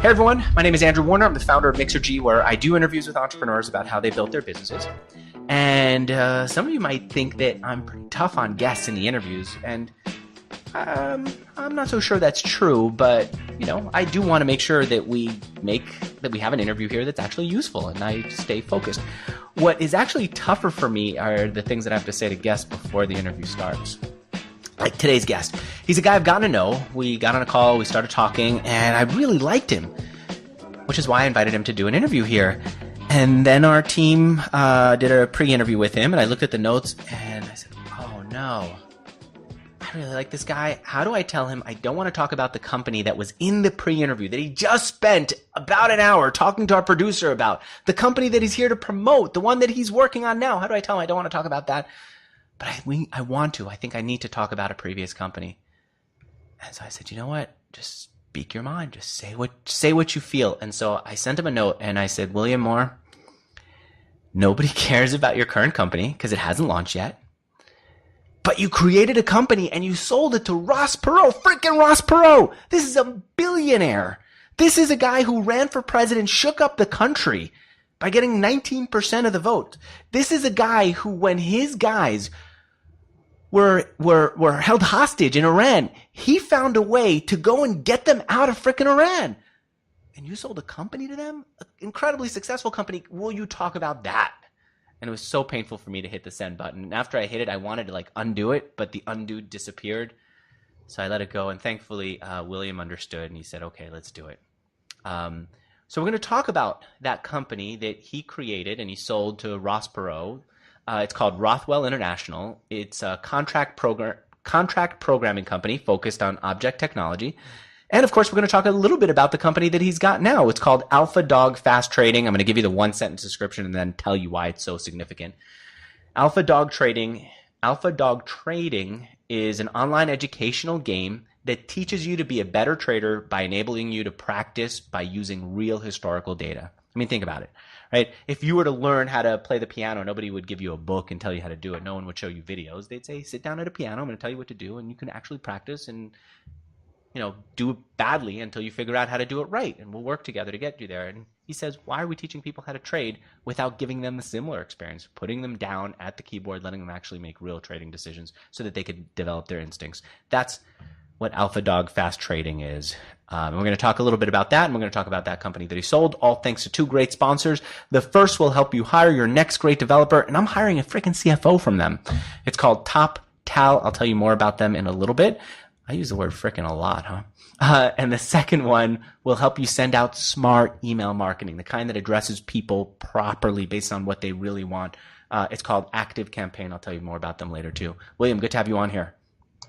Hey everyone, my name is Andrew Warner. I'm the founder of Mixergy, where I do interviews with entrepreneurs about how they built their businesses. And some of you might think that I'm pretty tough on guests in the interviews, and I'm not so sure that's true, but I do want to make sure that we have an interview here that's actually useful, and I stay focused. What is actually tougher for me are the things that I have to say to guests before the interview starts. Like today's guest. He's a guy I've gotten to know. We got on a call, we started talking, and I really liked him, which is why I invited him to do an interview here. And then our team did a pre-interview with him, and I looked at the notes, and I said, oh no, I really like this guy. How do I tell him I don't want to talk about the company that was in the pre-interview, that he just spent about an hour talking to our producer about, the company that he's here to promote, the one that he's working on now? How do I tell him I don't want to talk about that? But I want to. I think I need to talk about a previous company. And so I said, you know what? Just speak your mind. Just say what you feel. And so I sent him a note and I said, William Moore, nobody cares about your current company because it hasn't launched yet. But you created a company and you sold it to Ross Perot, freaking Ross Perot. This is a billionaire. This is a guy who ran for president, shook up the country by getting 19% of the vote. This is a guy who, when his guys were held hostage in Iran, he found a way to go and get them out of frickin' Iran. And you sold a company to them? An incredibly successful company. Will you talk about that? And it was so painful for me to hit the send button. And after I hit it, I wanted to undo it, but the undo disappeared. So I let it go. And thankfully, William understood and he said, okay, let's do it. So we're going to talk about that company that he created and he sold to Ross Perot. It's called Rothwell International. It's a contract programming company focused on object technology. And of course, we're going to talk a little bit about the company that he's got now. It's called Alpha Dog Fast Trading. I'm going to give you the one-sentence description and then tell you why it's so significant. Alpha Dog Trading is an online educational game that teaches you to be a better trader by enabling you to practice by using real historical data. I mean, think about it, right? If you were to learn how to play the piano, nobody would give you a book and tell you how to do it. No one would show you videos. They'd say, sit down at a piano, I'm going to tell you what to do, and you can actually practice and do it badly until you figure out how to do it right, and we'll work together to get you there. And he says, why are we teaching people how to trade without giving them a similar experience, putting them down at the keyboard, letting them actually make real trading decisions so that they could develop their instincts? That's what Alpha Dog Fast Trading is. And we're going to talk a little bit about that, and we're going to talk about that company that he sold, all thanks to two great sponsors. The first will help you hire your next great developer, and I'm hiring a freaking CFO from them. It's called Toptal. I'll tell you more about them in a little bit. I use the word frickin' a lot, huh? And the second one will help you send out smart email marketing, the kind that addresses people properly based on what they really want. It's called Active Campaign. I'll tell you more about them later, too. William, good to have you on here.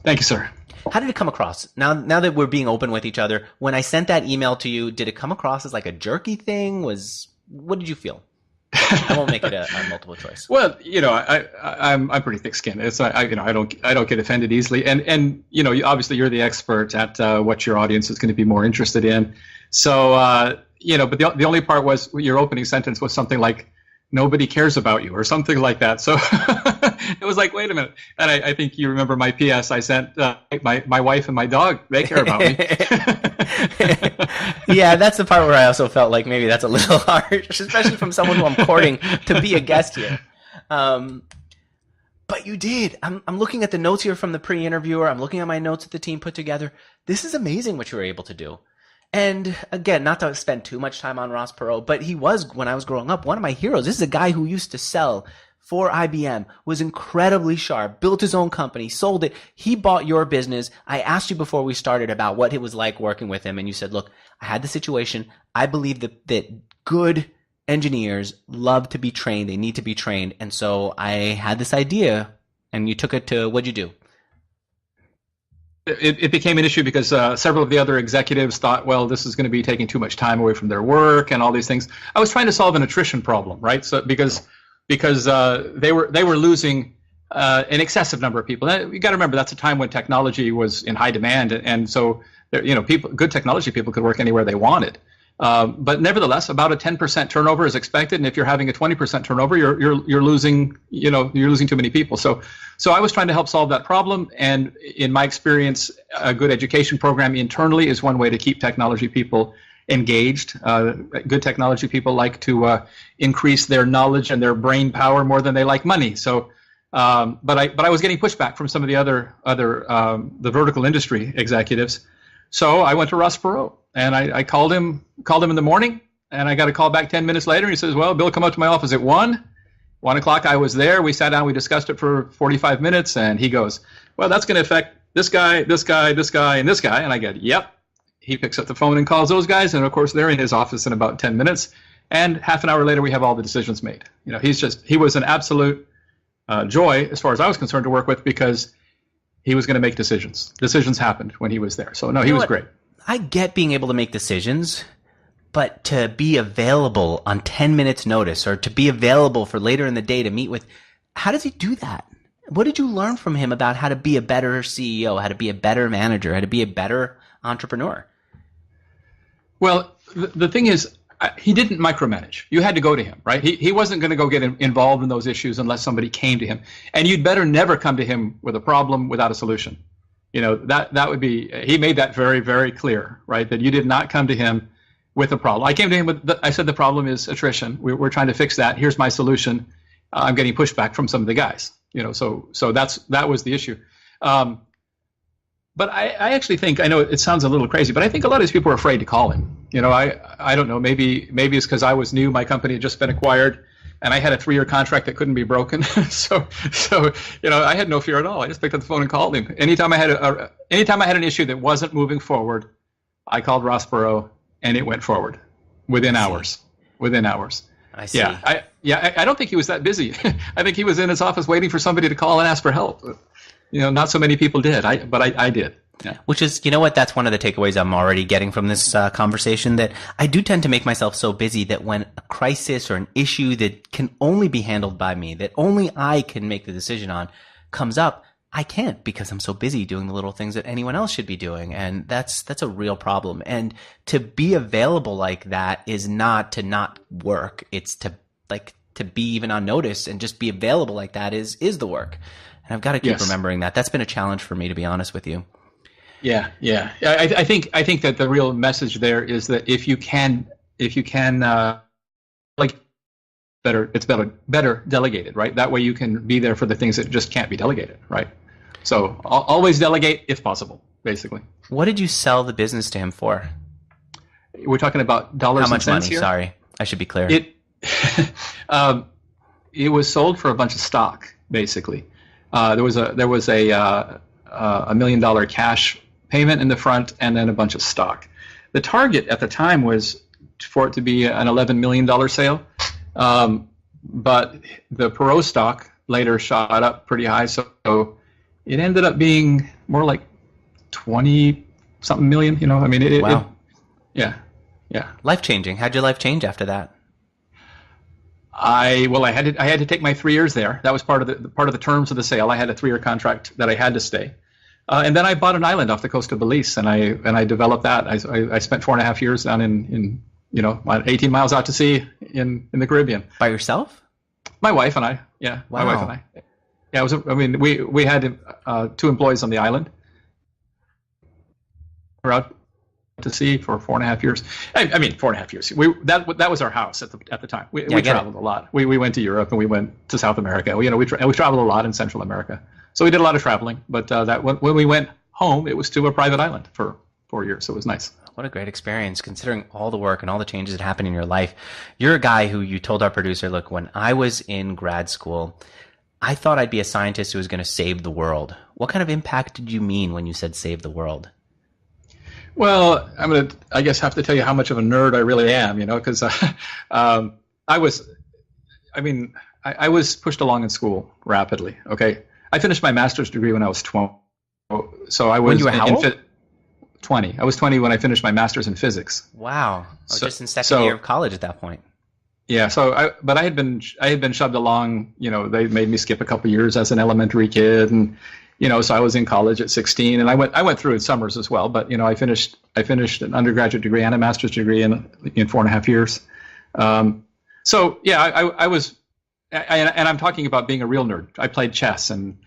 Thank you, sir. How did it come across? Now that we're being open with each other, when I sent that email to you, did it come across as like a jerky thing? What did you feel? I won't make it a multiple choice. Well, I'm pretty thick-skinned. It's I don't get offended easily, and obviously you're the expert at what your audience is going to be more interested in. So but the only part was your opening sentence was something like, nobody cares about you, or something like that. So it was like, wait a minute. And I think you remember my PS I sent my wife and my dog. They care about me. Yeah, that's the part where I also felt like maybe that's a little harsh, especially from someone who I'm courting to be a guest here. But you did. I'm looking at the notes here from the pre-interviewer. I'm looking at my notes that the team put together. This is amazing what you were able to do. And again, not to spend too much time on Ross Perot, but he was, when I was growing up, one of my heroes. This is a guy who used to sell for IBM, was incredibly sharp, built his own company, sold it. He bought your business. I asked you before we started about what it was like working with him, and you said, look, I had the situation. I believe that good engineers love to be trained. They need to be trained. And so I had this idea, and you took it to, what'd you do? It became an issue because several of the other executives thought, well, this is going to be taking too much time away from their work and all these things. I was trying to solve an attrition problem, right? So because they were losing an excessive number of people. You got to remember that's a time when technology was in high demand, and so good technology people could work anywhere they wanted. But nevertheless, about a 10% turnover is expected, and if you're having a 20% turnover, you're losing too many people. So I was trying to help solve that problem, and in my experience, a good education program internally is one way to keep technology people engaged. Good technology people like to increase their knowledge and their brain power more than they like money. So, but I was getting pushback from some of the other the vertical industry executives. So I went to Ross Perot, and I called him in the morning, and I got a call back 10 minutes later. And he says, "Well, Bill, come up to my office at 1 o'clock." I was there. We sat down. We discussed it for 45 minutes, and he goes, "Well, that's going to affect this guy, this guy, this guy, and this guy." And I go, "Yep." He picks up the phone and calls those guys, and of course they're in his office in about 10 minutes. And half an hour later, we have all the decisions made. He was an absolute joy as far as I was concerned to work with, because he was going to make decisions. Decisions happened when he was there. So no, he was great. I get being able to make decisions, but to be available on 10 minutes notice, or to be available for later in the day to meet with, how does he do that? What did you learn from him about how to be a better CEO, how to be a better manager, how to be a better entrepreneur? Well, the thing is, he didn't micromanage. You had to go to him, right? He wasn't going to go get involved in those issues unless somebody came to him. And you'd better never come to him with a problem without a solution. That would be, he made that very, very clear, right? That you did not come to him with a problem. I came to him I said, the problem is attrition. We're trying to fix that. Here's my solution. I'm getting pushback from some of the guys, so that was the issue. But I actually think, I know it sounds a little crazy, but I think a lot of these people are afraid to call him. I don't know, maybe it's because I was new, my company had just been acquired, and I had a 3-year contract that couldn't be broken. so I had no fear at all. I just picked up the phone and called him. Anytime I had an issue that wasn't moving forward, I called Ross Perot, and it went forward within hours. I see. I don't think he was that busy. I think he was in his office waiting for somebody to call and ask for help. Not so many people did, but I did. Yeah. Which is, that's one of the takeaways I'm already getting from this conversation, that I do tend to make myself so busy that when a crisis or an issue that can only be handled by me, that only I can make the decision on, comes up, I can't, because I'm so busy doing the little things that anyone else should be doing. And that's a real problem. And to be available like that is not to not work. It's to be even on notice, and just be available like that is the work. And I've got to keep remembering that. That's been a challenge for me, to be honest with you. Yeah. I think that the real message there is that if you can, it's better delegated, right? That way you can be there for the things that just can't be delegated, right? So always delegate if possible, basically. What did you sell the business to him for? We're talking about dollars and cents. How much money? Here? Sorry, I should be clear. It was sold for a bunch of stock, basically. There was a $1 million cash payment in the front, and then a bunch of stock. The target at the time was for it to be an $11 million sale, but the Perot stock later shot up pretty high, so it ended up being more like 20-something million. Wow. Yeah. Life changing. How'd your life change after that? I had to take my 3 years there. That was part of the terms of the sale. I had a 3-year contract that I had to stay, and then I bought an island off the coast of Belize, and I developed that. I spent 4.5 years down in 18 miles out to sea in the Caribbean. By yourself? My wife and I. Yeah, wow. My wife and I. Yeah, we had 2 employees on the island. We're out to sea for 4.5 years. 4.5 years. That was our house at the time. We traveled a lot. We went to Europe, and we went to South America. We traveled a lot in Central America. So we did a lot of traveling. But when we went home, it was to a private island for 4 years. So it was nice. What a great experience, considering all the work and all the changes that happened in your life. You're a guy who, you told our producer, look, when I was in grad school, I thought I'd be a scientist who was going to save the world. What kind of impact did you mean when you said save the world? Well, I'm going to, I guess, have to tell you how much of a nerd I really am, because I was pushed along in school rapidly. Okay. I finished my master's degree when I was 12. So I was when you were how old? 20. I was 20 when I finished my master's in physics. Wow. I was just in second year of college at that point. Yeah. But I had been shoved along, they made me skip a couple years as an elementary kid, and so I was in college at 16, and I went through it summers as well. But I finished an undergraduate degree and a master's degree in 4.5 years. So yeah, and I'm talking about being a real nerd. I played chess and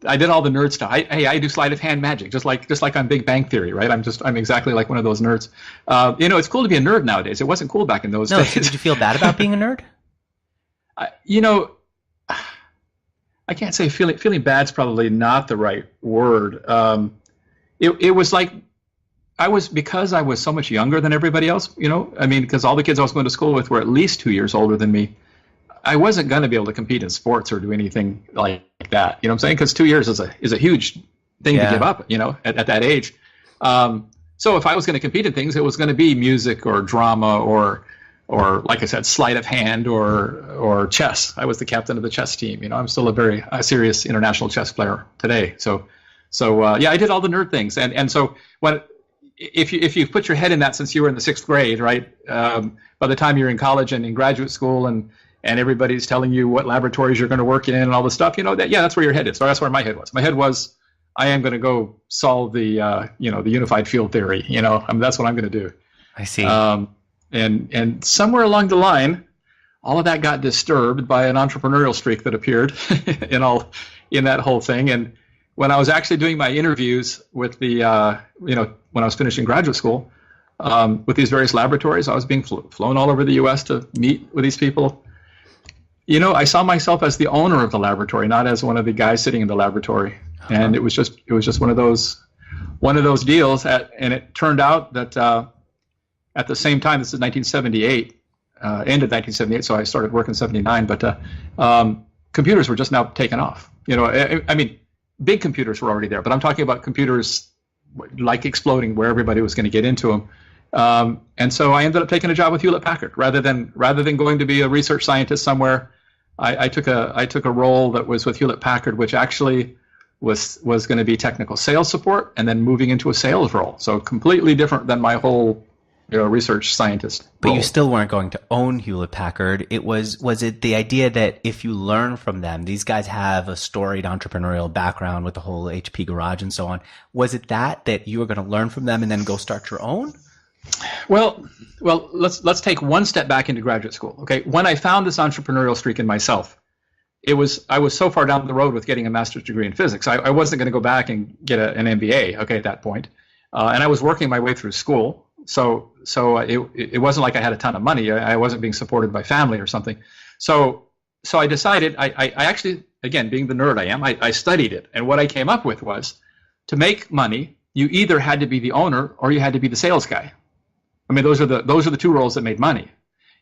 I did all the nerd stuff. I do sleight of hand magic, just like on Big Bang Theory, right? I'm exactly like one of those nerds. It's cool to be a nerd nowadays. It wasn't cool back in those days. Did you feel bad about being a nerd? I can't say feeling bad's probably not the right word. It was like because I was so much younger than everybody else, because all the kids I was going to school with were at least 2 years older than me. I wasn't going to be able to compete in sports or do anything like that. You know what I'm saying? Because 2 years is a huge thing to give up, at that age. So if I was going to compete in things, it was going to be music or drama or like I said, sleight of hand or chess. I was the captain of the chess team. I'm still a very serious international chess player today. So I did all the nerd things. And so if you've put your head in that since you were in the 6th grade, right? By the time you're in college and in graduate school and everybody's telling you what laboratories you're going to work in and all this stuff, that's where your head is. So that's where my head was. My head was, I am going to go solve the unified field theory. That's what I'm going to do. I see. And somewhere along the line, all of that got disturbed by an entrepreneurial streak that appeared in that whole thing. And when I was actually doing my interviews with when I was finishing graduate school, with these various laboratories, I was being flown all over the U.S. to meet with these people. I saw myself as the owner of the laboratory, not as one of the guys sitting in the laboratory. Uh-huh. And it was just one of those deals. And it turned out that at the same time, this is 1978, ended 1978, so I started work in 79. But computers were just now taken off. Big computers were already there, but I'm talking about computers like exploding, where everybody was going to get into them. And so I ended up taking a job with Hewlett Packard rather than going to be a research scientist somewhere. I took a role that was with Hewlett Packard, which actually was going to be technical sales support, and then moving into a sales role. So completely different than my whole research scientist But role. You still weren't going to own Hewlett Packard. Was it the idea that if you learn from them, these guys have a storied entrepreneurial background with the whole HP garage and so on. Was it that you were going to learn from them and then go start your own? Well, let's take one step back into graduate school. Okay, when I found this entrepreneurial streak in myself, I was so far down the road with getting a master's degree in physics. I wasn't going to go back and get an MBA. Okay, at that point, and I was working my way through school. So it wasn't like I had a ton of money. I wasn't being supported by family or something. So I decided, I actually, again, being the nerd I am, I studied it. And what I came up with was, to make money, you either had to be the owner or you had to be the sales guy. Those are the two roles that made money.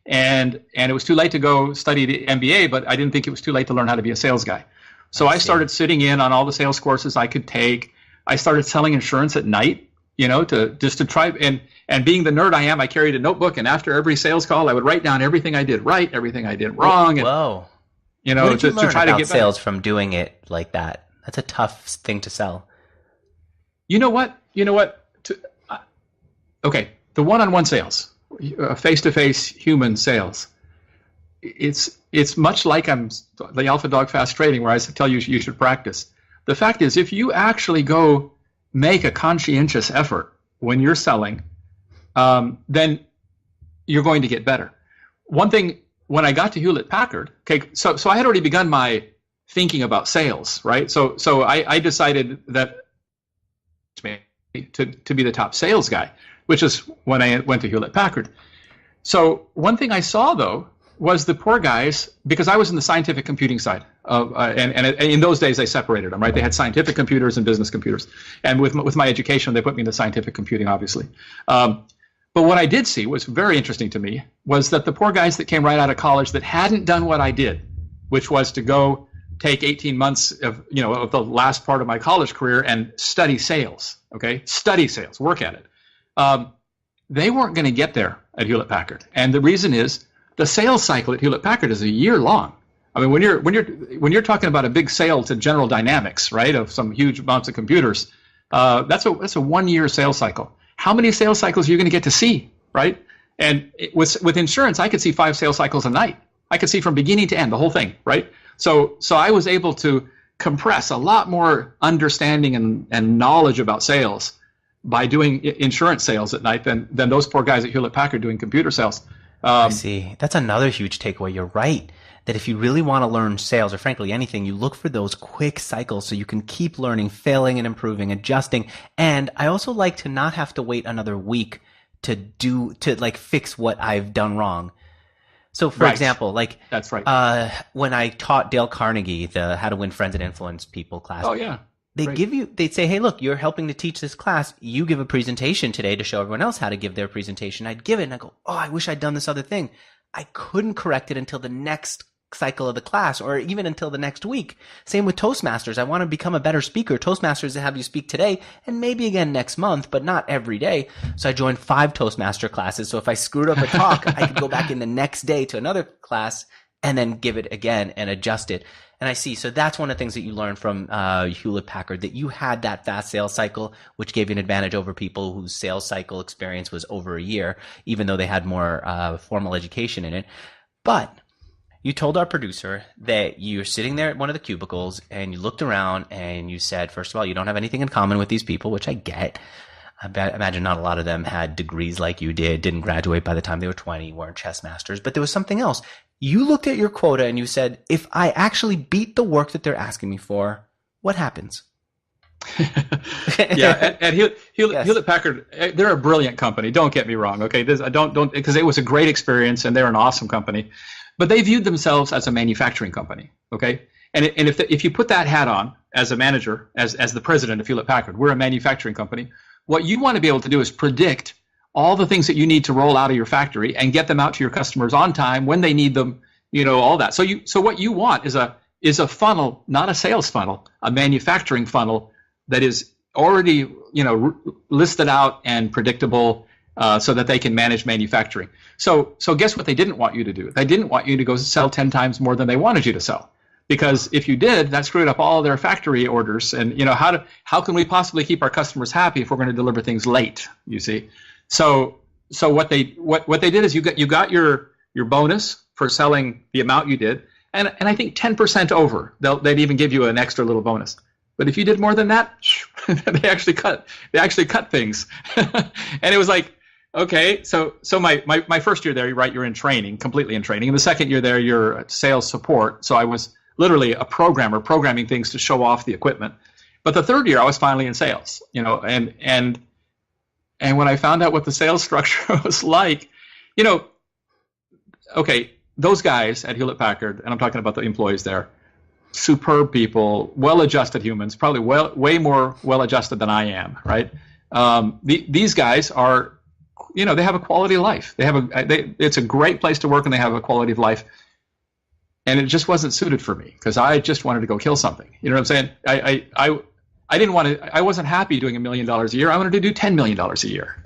And it was too late to go study the MBA, but I didn't think it was too late to learn how to be a sales guy. So I started sitting in on all the sales courses I could take. I started selling insurance at night, to try, and being the nerd I am, I carried a notebook, and after every sales call, I would write down everything I did right, everything I did wrong. Whoa. And, what did you learn to try about to get sales better. from doing it like that? That's a tough thing to sell. You know what? Okay, the one-on-one sales, face-to-face human sales. It's much like I'm the Alpha Dog Fast Trading, where I tell you should practice. The fact is, if you actually go make a conscientious effort when you're selling, then you're going to get better. One thing, when I got to Hewlett Packard, okay, so I had already begun my thinking about sales, right? So I decided that to be the top sales guy, which is when I went to Hewlett Packard. So one thing I saw, though, was the poor guys, because I was in the scientific computing side, and in those days they separated them, right? They had scientific computers and business computers, and with my education, they put me in the scientific computing, obviously. But what I did see was very interesting to me, was that the poor guys that came right out of college that hadn't done what I did, which was to go take 18 months of the last part of my college career and study sales, okay? Study sales, work at it. They weren't going to get there at Hewlett Packard, and the reason is, the sales cycle at Hewlett Packard is a year long. When you're talking about a big sale to General Dynamics, right, of some huge amounts of computers, that's a 1 year sales cycle. How many sales cycles are you going to get to see, right? And with insurance, I could see 5 sales cycles a night. I could see from beginning to end the whole thing, right? So I was able to compress a lot more understanding and knowledge about sales by doing insurance sales at night than those poor guys at Hewlett Packard doing computer sales. I see. That's another huge takeaway. You're right. that if you really want to learn sales or frankly anything, you look for those quick cycles so you can keep learning, failing and improving, adjusting. And I also like to not have to wait another week to fix what I've done wrong. So for example, like that's right. When I taught Dale Carnegie the How to Win Friends and Influence People class. Oh yeah. They'd say, hey, look, you're helping to teach this class. You give a presentation today to show everyone else how to give their presentation. I'd give it and I go, oh, I wish I'd done this other thing. I couldn't correct it until the next cycle of the class or even until the next week. Same with Toastmasters. I want to become a better speaker. Toastmasters have you speak today and maybe again next month, but not every day. So I joined 5 Toastmaster classes. So if I screwed up a talk, I could go back in the next day to another class and then give it again and adjust it. And I see. So that's one of the things that you learned from Hewlett-Packard, that you had that fast sales cycle, which gave you an advantage over people whose sales cycle experience was over a year, even though they had more formal education in it. But you told our producer that you're sitting there at one of the cubicles and you looked around and you said, first of all, you don't have anything in common with these people, which I get. I imagine not a lot of them had degrees like you did, didn't graduate by the time they were 20, weren't chess masters, but there was something else. You looked at your quota and you said, if I actually beat the work that they're asking me for, what happens? Yeah, at Hewlett-Packard, they're a brilliant company. Don't get me wrong, okay? Don't because it was a great experience and they're an awesome company. But they viewed themselves as a manufacturing company, okay? And if you put that hat on as a manager, as the president of Hewlett-Packard, we're a manufacturing company. What you want to be able to do is predict all the things that you need to roll out of your factory and get them out to your customers on time when they need them, all that. So what you want is a funnel, not a sales funnel, a manufacturing funnel that is already, listed out and predictable, so that they can manage manufacturing. So guess what they didn't want you to do? They didn't want you to go sell 10 times more than they wanted you to sell. Because if you did, that screwed up all their factory orders. And how can we possibly keep our customers happy if we're going to deliver things late? You see, so what they did is you got your bonus for selling the amount you did, and I think 10% over. They'd even give you an extra little bonus. But if you did more than that, they actually cut things, and it was like, okay, so my first year there, you're in training, completely in training. And the second year there, you're sales support. So I was literally a programmer, programming things to show off the equipment. But the third year, I was finally in sales, and when I found out what the sales structure was like, okay, those guys at Hewlett-Packard, and I'm talking about the employees there, superb people, well-adjusted humans, probably way more well-adjusted than I am, right? These guys are, they have a quality of life. It's a great place to work, and they have a quality of life. And it just wasn't suited for me because I just wanted to go kill something. You know what I'm saying? I didn't want to. I wasn't happy doing $1 million a year. I wanted to do $10 million a year.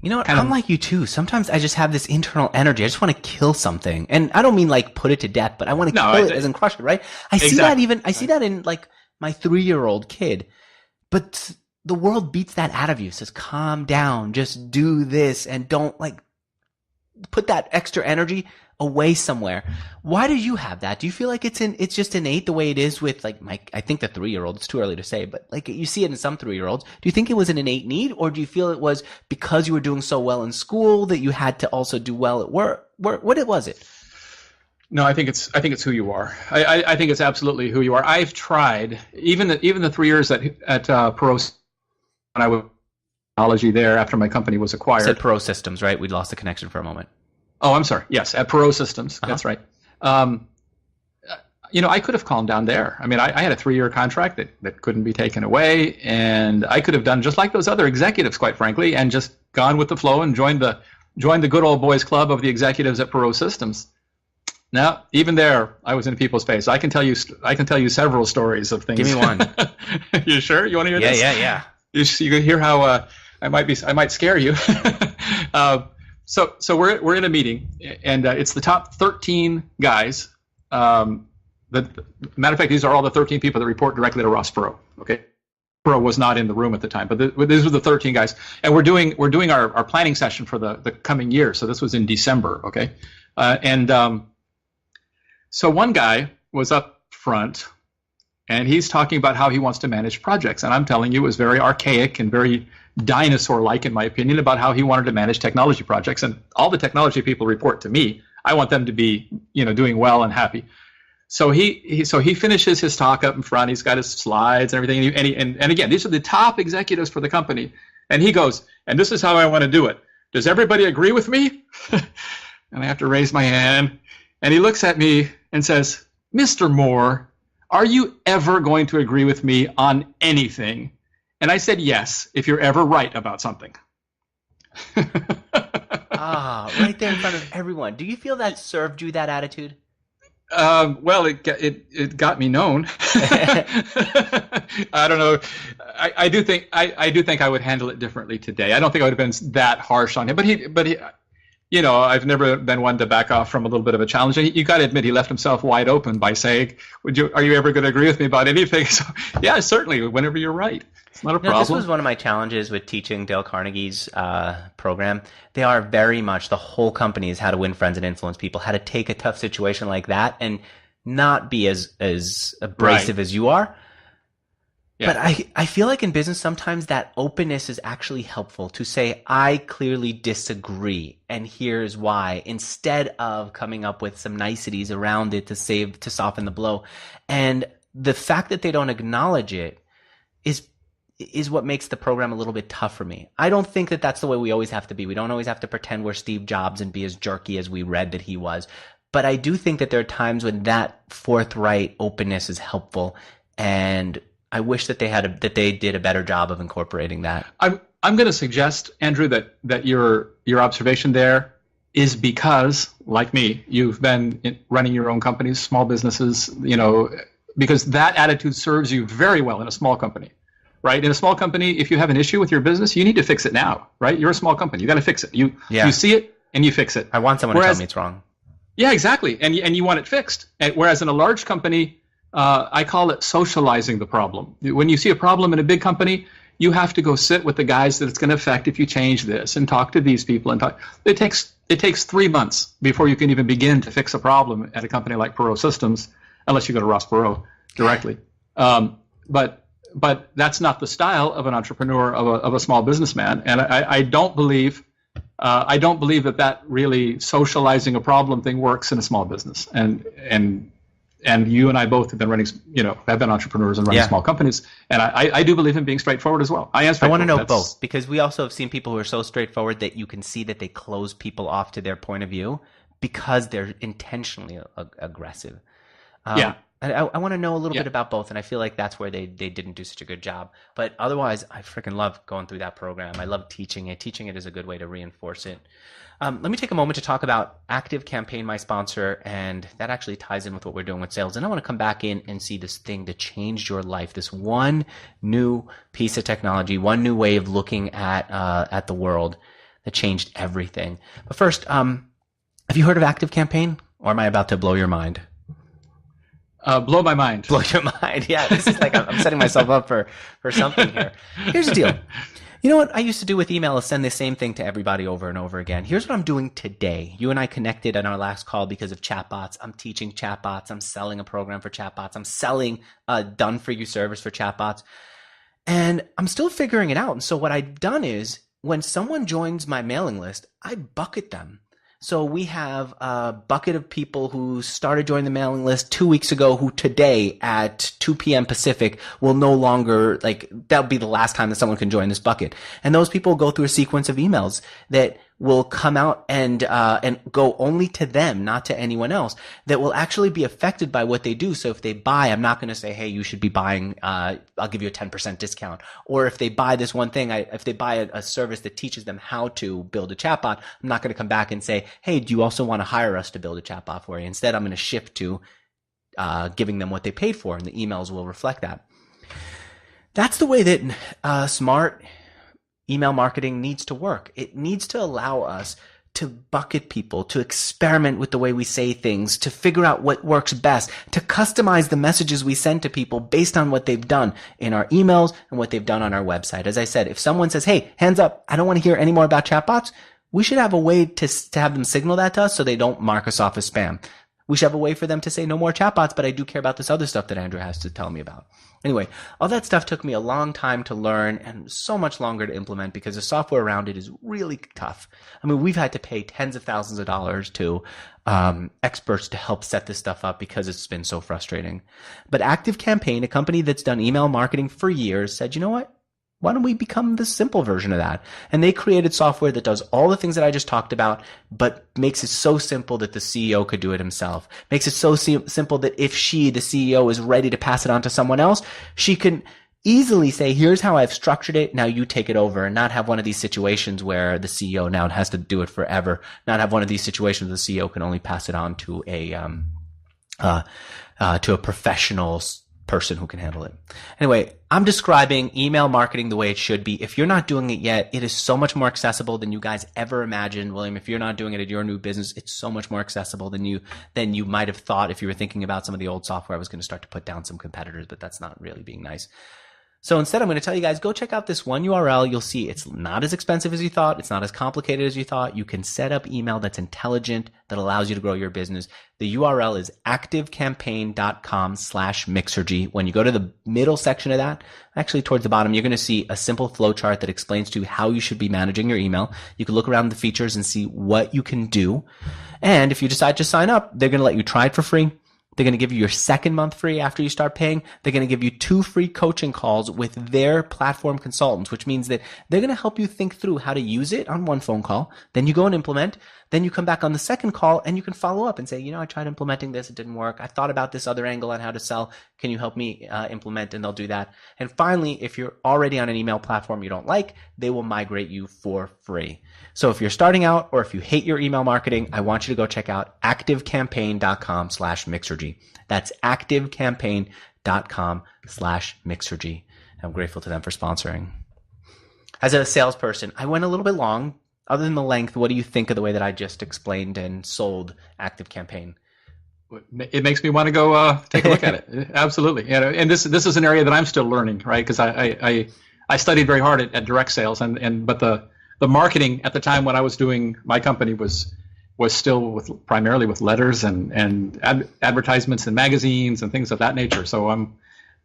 You know what? I'm like you too. Sometimes I just have this internal energy. I just want to kill something, and I don't mean like put it to death, but I want to kill it as in crush it. Right? I see that in like my 3-year-old kid, but the world beats that out of you. It says, calm down, just do this, and don't put that extra energy away somewhere. Why do you have that? Do you feel like it's just innate the way it is with I think the 3-year-old, it's too early to say, but you see it in some 3-year-olds. Do you think it was an innate need, or do you feel it was because you were doing so well in school that you had to also do well at work? What was it? No, I think it's who you are. I think it's absolutely who you are. I've tried even the 3 years at Perot, when I was in technology there after my company was acquired. You said Perot Systems, right? We lost the connection for a moment. Oh, I'm sorry. Yes, at Perot Systems. Uh-huh. That's right. I could have calmed down there. I mean, I had a 3-year contract that couldn't be taken away, and I could have done just like those other executives, quite frankly, and just gone with the flow and joined the good old boys club of the executives at Perot Systems. Now, even there, I was in people's face. I can tell you several stories of things. Give me one. You sure? You want to hear this? Yeah. You can hear how I might scare you. So we're in a meeting, and it's the top 13 guys. Matter of fact, these are all the 13 people that report directly to Ross Perot. Okay, Perot was not in the room at the time, but these were the 13 guys, and we're doing our planning session for the coming year. So this was in December. Okay, so one guy was up front, and he's talking about how he wants to manage projects, and I'm telling you, it was very archaic and very dinosaur-like, in my opinion, about how he wanted to manage technology projects. And all the technology people report to me. I want them to be, doing well and happy. So he finishes his talk up in front. He's got his slides and everything. And again, these are the top executives for the company. And he goes, and this is how I want to do it. Does everybody agree with me? And I have to raise my hand. And he looks at me and says, Mr. Moore, are you ever going to agree with me on anything? And I said, yes, if you're ever right about something. Right there in front of everyone. Do you feel that served you, that attitude? Well, it got me known. I don't know. I do think I would handle it differently today. I don't think I would have been that harsh on him. But he, I've never been one to back off from a little bit of a challenge. And you got to admit, he left himself wide open by saying, "Are you ever going to agree with me about anything?" So, yeah, certainly. Whenever you're right, it's not a problem. This was one of my challenges with teaching Dale Carnegie's program. They are very much, the whole company is how to win friends and influence people, how to take a tough situation like that and not be as abrasive as you are. Yeah. But I feel like in business, sometimes that openness is actually helpful to say, I clearly disagree, and here's why, instead of coming up with some niceties around it to soften the blow. And the fact that they don't acknowledge it is what makes the program a little bit tough for me. I don't think that that's the way we always have to be. We don't always have to pretend we're Steve Jobs and be as jerky as we read that he was. But I do think that there are times when that forthright openness is helpful, and I wish that they did a better job of incorporating that. I'm going to suggest, Andrew, that your observation there is because, like me, you've been running your own companies, small businesses, because that attitude serves you very well in a small company. Right? In a small company, if you have an issue with your business, you need to fix it now, right? You're a small company. You got to fix it. You see it and you fix it. I want someone to tell me it's wrong. Yeah, exactly. And you want it fixed. Whereas in a large company, I call it socializing the problem. When you see a problem in a big company, you have to go sit with the guys that it's going to affect if you change this and talk to these people and talk. It takes 3 months before you can even begin to fix a problem at a company like Perot Systems, unless you go to Ross Perot directly. But that's not the style of an entrepreneur, of a small businessman, and I don't believe that really socializing a problem thing works in a small business. And you and I both have been have been entrepreneurs and running small companies, and I do believe in being straightforward as well. I want to know both, because we also have seen people who are so straightforward that you can see that they close people off to their point of view because they're intentionally aggressive. I want to know a little bit about both, and I feel like that's where they didn't do such a good job. But otherwise, I freaking love going through that program. I love teaching it. Teaching it is a good way to reinforce it. Let me take a moment to talk about Active Campaign, my sponsor, and that actually ties in with what we're doing with sales. And I want to come back in and see this thing that changed your life, this one new piece of technology, one new way of looking at the world that changed everything. But first, have you heard of Active Campaign, or am I about to blow your mind? Blow my mind. Blow your mind. Yeah, this is like I'm setting myself up for something here. Here's the deal. You know what I used to do with email is send the same thing to everybody over and over again. Here's what I'm doing today. You and I connected on our last call because of chatbots. I'm teaching chatbots. I'm selling a program for chatbots. I'm selling a done-for-you service for chatbots. And I'm still figuring it out. And so what I've done is when someone joins my mailing list, I bucket them. So we have a bucket of people who started joining the mailing list 2 weeks ago who today at 2 p.m. Pacific will no longer, that'll be the last time that someone can join this bucket. And those people go through a sequence of emails that will come out and go only to them, not to anyone else, that will actually be affected by what they do. So if they buy, I'm not going to say, hey, you should be buying, I'll give you a 10% discount. Or if they buy this one thing, if they buy a service that teaches them how to build a chatbot, I'm not going to come back and say, hey, do you also want to hire us to build a chatbot for you? Instead, I'm going to shift to giving them what they paid for, and the emails will reflect that. That's the way that smart email marketing needs to work. It needs to allow us to bucket people, to experiment with the way we say things, to figure out what works best, to customize the messages we send to people based on what they've done in our emails and what they've done on our website. As I said, if someone says, hey, hands up, I don't want to hear any more about chatbots, we should have a way to have them signal that to us so they don't mark us off as spam. We should have a way for them to say no more chatbots, but I do care about this other stuff that Andrew has to tell me about. Anyway, all that stuff took me a long time to learn and so much longer to implement because the software around it is really tough. I mean, we've had to pay tens of thousands of dollars to experts to help set this stuff up because it's been so frustrating. But ActiveCampaign, a company that's done email marketing for years, said, you know what? Why don't we become the simple version of that? And they created software that does all the things that I just talked about, but makes it so simple that the CEO could do it himself. Makes it so simple that if she, the CEO, is ready to pass it on to someone else, she can easily say, here's how I've structured it. Now you take it over, and not have one of these situations where the CEO now has to do it forever. Not have one of these situations where the CEO can only pass it on to a professional person who can handle it. Anyway, I'm describing email marketing the way it should be. If you're not doing it yet, it is so much more accessible than you guys ever imagined. William, if you're not doing it at your new business, it's so much more accessible than you might have thought if you were thinking about some of the old software. I was going to start to put down some competitors, but that's not really being nice. So instead, I'm going to tell you guys, go check out this one URL. You'll see it's not as expensive as you thought. It's not as complicated as you thought. You can set up email that's intelligent, that allows you to grow your business. The URL is activecampaign.com/Mixergy. When you go to the middle section of that, actually towards the bottom, you're going to see a simple flowchart that explains to you how you should be managing your email. You can look around the features and see what you can do. And if you decide to sign up, they're going to let you try it for free. They're going to give you your second month free after you start paying. They're going to give you 2 free coaching calls with their platform consultants, which means that they're going to help you think through how to use it on one phone call. Then you go and implement. Then you come back on the second call and you can follow up and say, I tried implementing this. It didn't work. I thought about this other angle on how to sell. Can you help me implement? And they'll do that. And finally, if you're already on an email platform you don't like, they will migrate you for free. So if you're starting out or if you hate your email marketing, I want you to go check out activecampaign.com/Mixergy. That's activecampaign.com/Mixergy. I'm grateful to them for sponsoring. As a salesperson, I went a little bit long. Other than the length, what do you think of the way that I just explained and sold ActiveCampaign? It makes me want to go take a look at it. Absolutely. And this is an area that I'm still learning, right? Because I studied very hard at direct sales, but the marketing at the time when I was doing my company was still primarily with letters and advertisements and magazines and things of that nature. So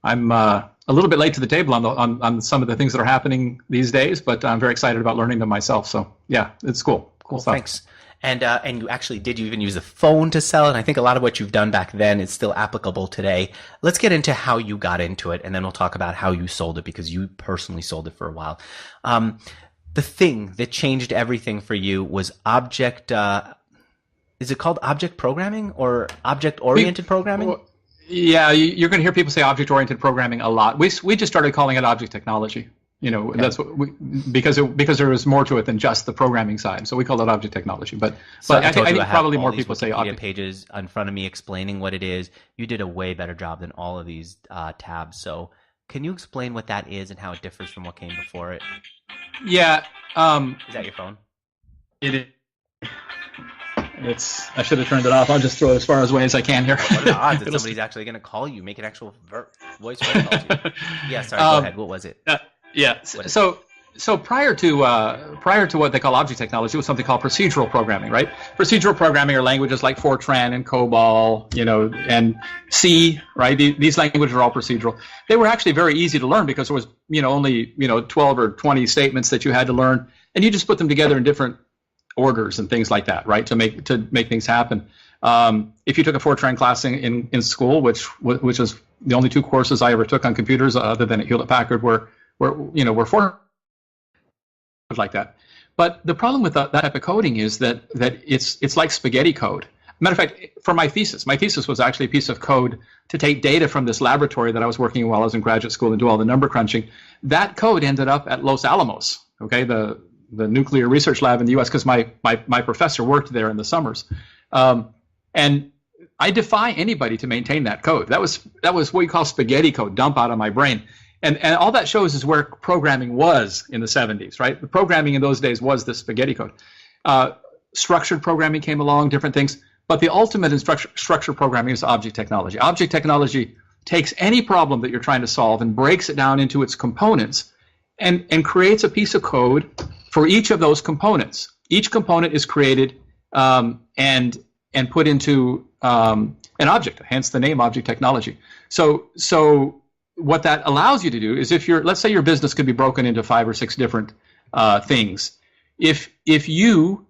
I'm a little bit late to the table on some of the things that are happening these days, but I'm very excited about learning them myself. So yeah, it's cool. Cool stuff. Thanks. And you actually did. You even use the phone to sell, and I think a lot of what you've done back then is still applicable today. Let's get into how you got into it, and then we'll talk about how you sold it, because you personally sold it for a while. The thing that changed everything for you was object. Is it called object programming or object-oriented programming? Well, yeah, you're going to hear people say object-oriented programming a lot. We just started calling it object technology. Okay. That's what because there was more to it than just the programming side. So we call it object technology. But I think probably more people say object pages in front of me explaining what it is. You did a way better job than all of these tabs. So can you explain what that is and how it differs from what came before it? Yeah. Is that your phone? It is. I should have turned it off. I'll just throw it as far away as I can here. What are the odds that somebody's actually going to call you, make an actual voice phone call to you? Yeah, sorry, go ahead. What was it? Yeah. So prior to what they call object technology, it was something called procedural programming, right? Procedural programming are languages like Fortran and COBOL, and C, right? These languages are all procedural. They were actually very easy to learn because there was, only 12 or 20 statements that you had to learn, and you just put them together in different orders and things like that, right? To make things happen. If you took a Fortran class in school, which was the only 2 courses I ever took on computers, other than at Hewlett Packard, were Fortran like that. But the problem with that type of coding is that it's like spaghetti code. Matter of fact, for my thesis was actually a piece of code to take data from this laboratory that I was working in while I was in graduate school and do all the number crunching. That code ended up at Los Alamos, okay, the nuclear research lab in the U.S., because my professor worked there in the summers, and I defy anybody to maintain that code. That was what we call spaghetti code, dump out of my brain. And all that shows is where programming was in the 70s, right? The programming in those days was the spaghetti code. Structured programming came along, different things, but the ultimate in structured programming is object technology. Object technology takes any problem that you're trying to solve and breaks it down into its components and creates a piece of code for each of those components. Each component is created and and put into an object, hence the name object technology. So what that allows you to do is, if let's say your business could be broken into 5 or 6 different things. If you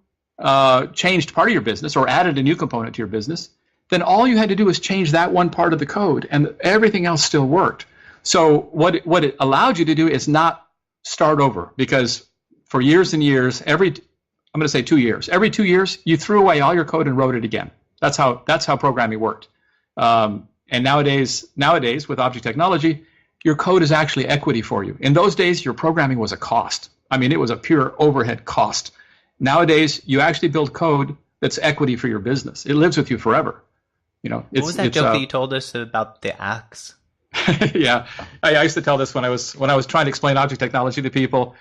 changed part of your business or added a new component to your business, then all you had to do was change that one part of the code, and everything else still worked. So what it allowed you to do is not start over, because for years and years, I'm going to say 2 years. Every 2 years, you threw away all your code and wrote it again. That's how programming worked. And nowadays with object technology, your code is actually equity for you. In those days, your programming was a cost. I mean, it was a pure overhead cost. Nowadays, you actually build code that's equity for your business. It lives with you forever. What was that joke that you told us about the axe? Yeah, I used to tell this when I was trying to explain object technology to people.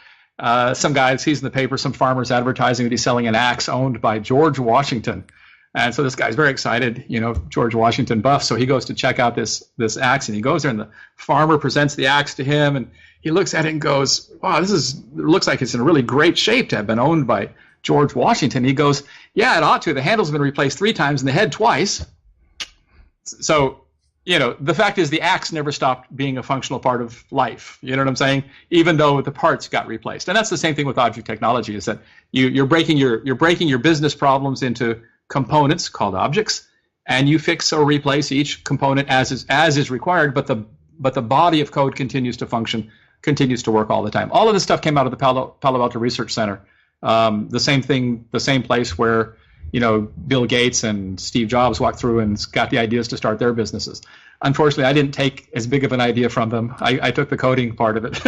Some guy sees in the paper some farmer's advertising that he's selling an axe owned by George Washington. And so this guy's very excited, George Washington buff. So he goes to check out this axe, and he goes there, and the farmer presents the axe to him, and he looks at it and goes, "Wow, looks like it's in really great shape to have been owned by George Washington." He goes, "Yeah, it ought to. The handle's been replaced 3 times and the head twice." So, the fact is the axe never stopped being a functional part of life. You know what I'm saying? Even though the parts got replaced. And that's the same thing with object technology, is that you're breaking your business problems into components called objects, and you fix or replace each component as is required, but the body of code continues to function, continues to work all the time. All of this stuff came out of the Palo Alto Research Center. The same place where Bill Gates and Steve Jobs walked through and got the ideas to start their businesses. Unfortunately, I didn't take as big of an idea from them. I took the coding part of it.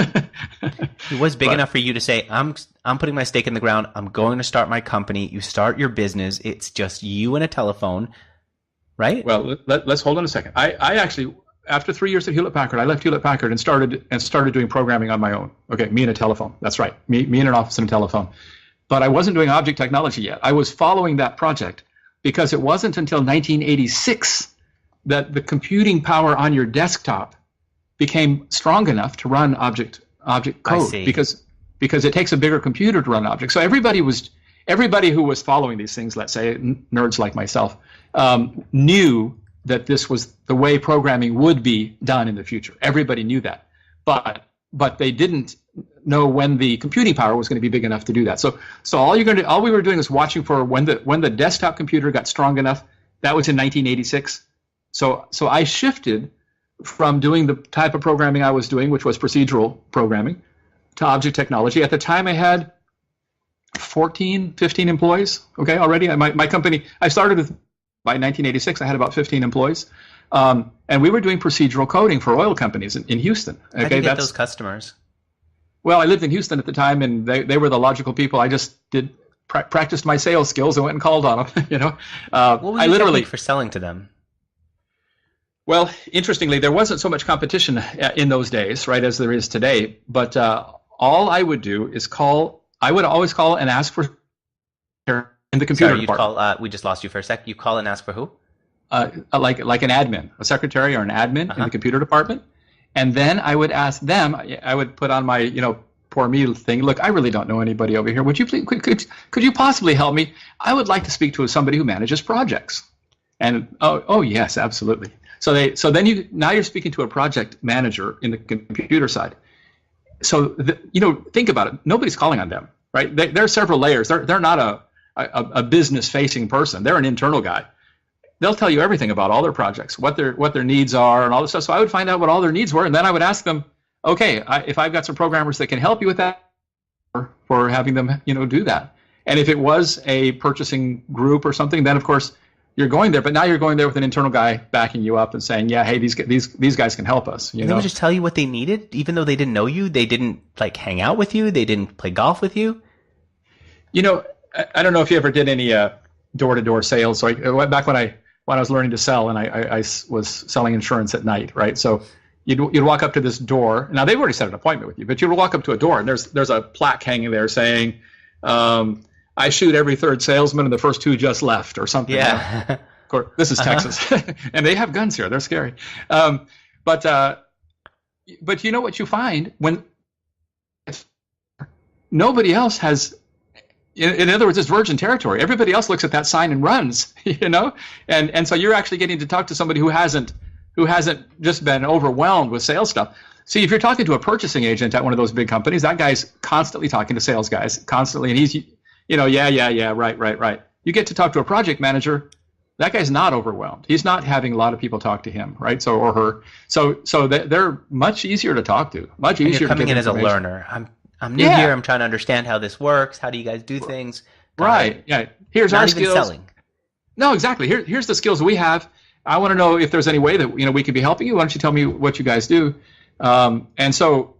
It was big enough for you to say, I'm putting my stake in the ground. I'm going to start my company. You start your business. It's just you and a telephone, right? Well, let's hold on a second. I actually, after 3 years at Hewlett-Packard, I left Hewlett-Packard and started doing programming on my own. Okay, me and a telephone. That's right. Me in an office and a telephone. But I wasn't doing object technology yet. I was following that project because it wasn't until 1986 that the computing power on your desktop became strong enough to run object code, because it takes a bigger computer to run objects. So everybody who was following these things, let's say nerds like myself, knew that this was the way programming would be done in the future. Everybody knew that, but they didn't know when the computing power was going to be big enough to do that. So all we were doing was watching for when the desktop computer got strong enough. That was in 1986. So I shifted from doing the type of programming I was doing, which was procedural programming, to object technology. At the time, I had 15 employees. Okay, already. My company, I started by 1986. I had about 15 employees, and we were doing procedural coding for oil companies in Houston. Okay, how did you get those customers? Well, I lived in Houston at the time, and they were the logical people. I just practiced my sales skills and went and called on them. What was your technique for selling to them? Well, interestingly, there wasn't so much competition in those days, right, as there is today. But all I would do is I would always call and ask for in the computer department. We just lost you for a sec. You call and ask for who? Like an admin, a secretary or an admin in the computer department. And then I would ask them, I would put on my, poor me thing. Look, I really don't know anybody over here. Would you please, could you possibly help me? I would like to speak to somebody who manages projects. And, oh yes, absolutely. So then now you're speaking to a project manager in the computer side. So, think about it. Nobody's calling on them, right? There are several layers. They're not a business-facing person. They're an internal guy. They'll tell you everything about all their projects, what their needs are, and all this stuff. So I would find out what all their needs were, and then I would ask them, okay, if I've got some programmers that can help you with that, for having them, do that. And if it was a purchasing group or something, then of course you're going there. But now you're going there with an internal guy backing you up and saying, yeah, hey, these guys can help us. They would just tell you what they needed, even though they didn't know you. They didn't hang out with you. They didn't play golf with you. I don't know if you ever did any door-to-door sales. So back when I was learning to sell, and I was selling insurance at night, right? So you'd walk up to this door. Now they've already set an appointment with you, but you'd walk up to a door, and there's a plaque hanging there saying, I shoot every third salesman, and the first 2 just left, or something. Yeah. Of course, this is Texas, and they have guns here. They're scary. But you know what you find when nobody else has in other words, it's virgin territory. Everybody else looks at that sign and runs, and so you're actually getting to talk to somebody who hasn't just been overwhelmed with sales stuff. See, if you're talking to a purchasing agent at one of those big companies, that guy's constantly talking to sales guys, constantly, and he's, yeah, right. You get to talk to a project manager, that guy's not overwhelmed. He's not having a lot of people talk to him, right? So or her. So they're much easier to talk to. Much easier. You're coming in as a learner. I'm new here. I'm trying to understand how this works. How do you guys do things? Right. Yeah. Here's our skills. Selling. No, exactly. Here's the skills we have. I want to know if there's any way that we can be helping you. Why don't you tell me what you guys do? And so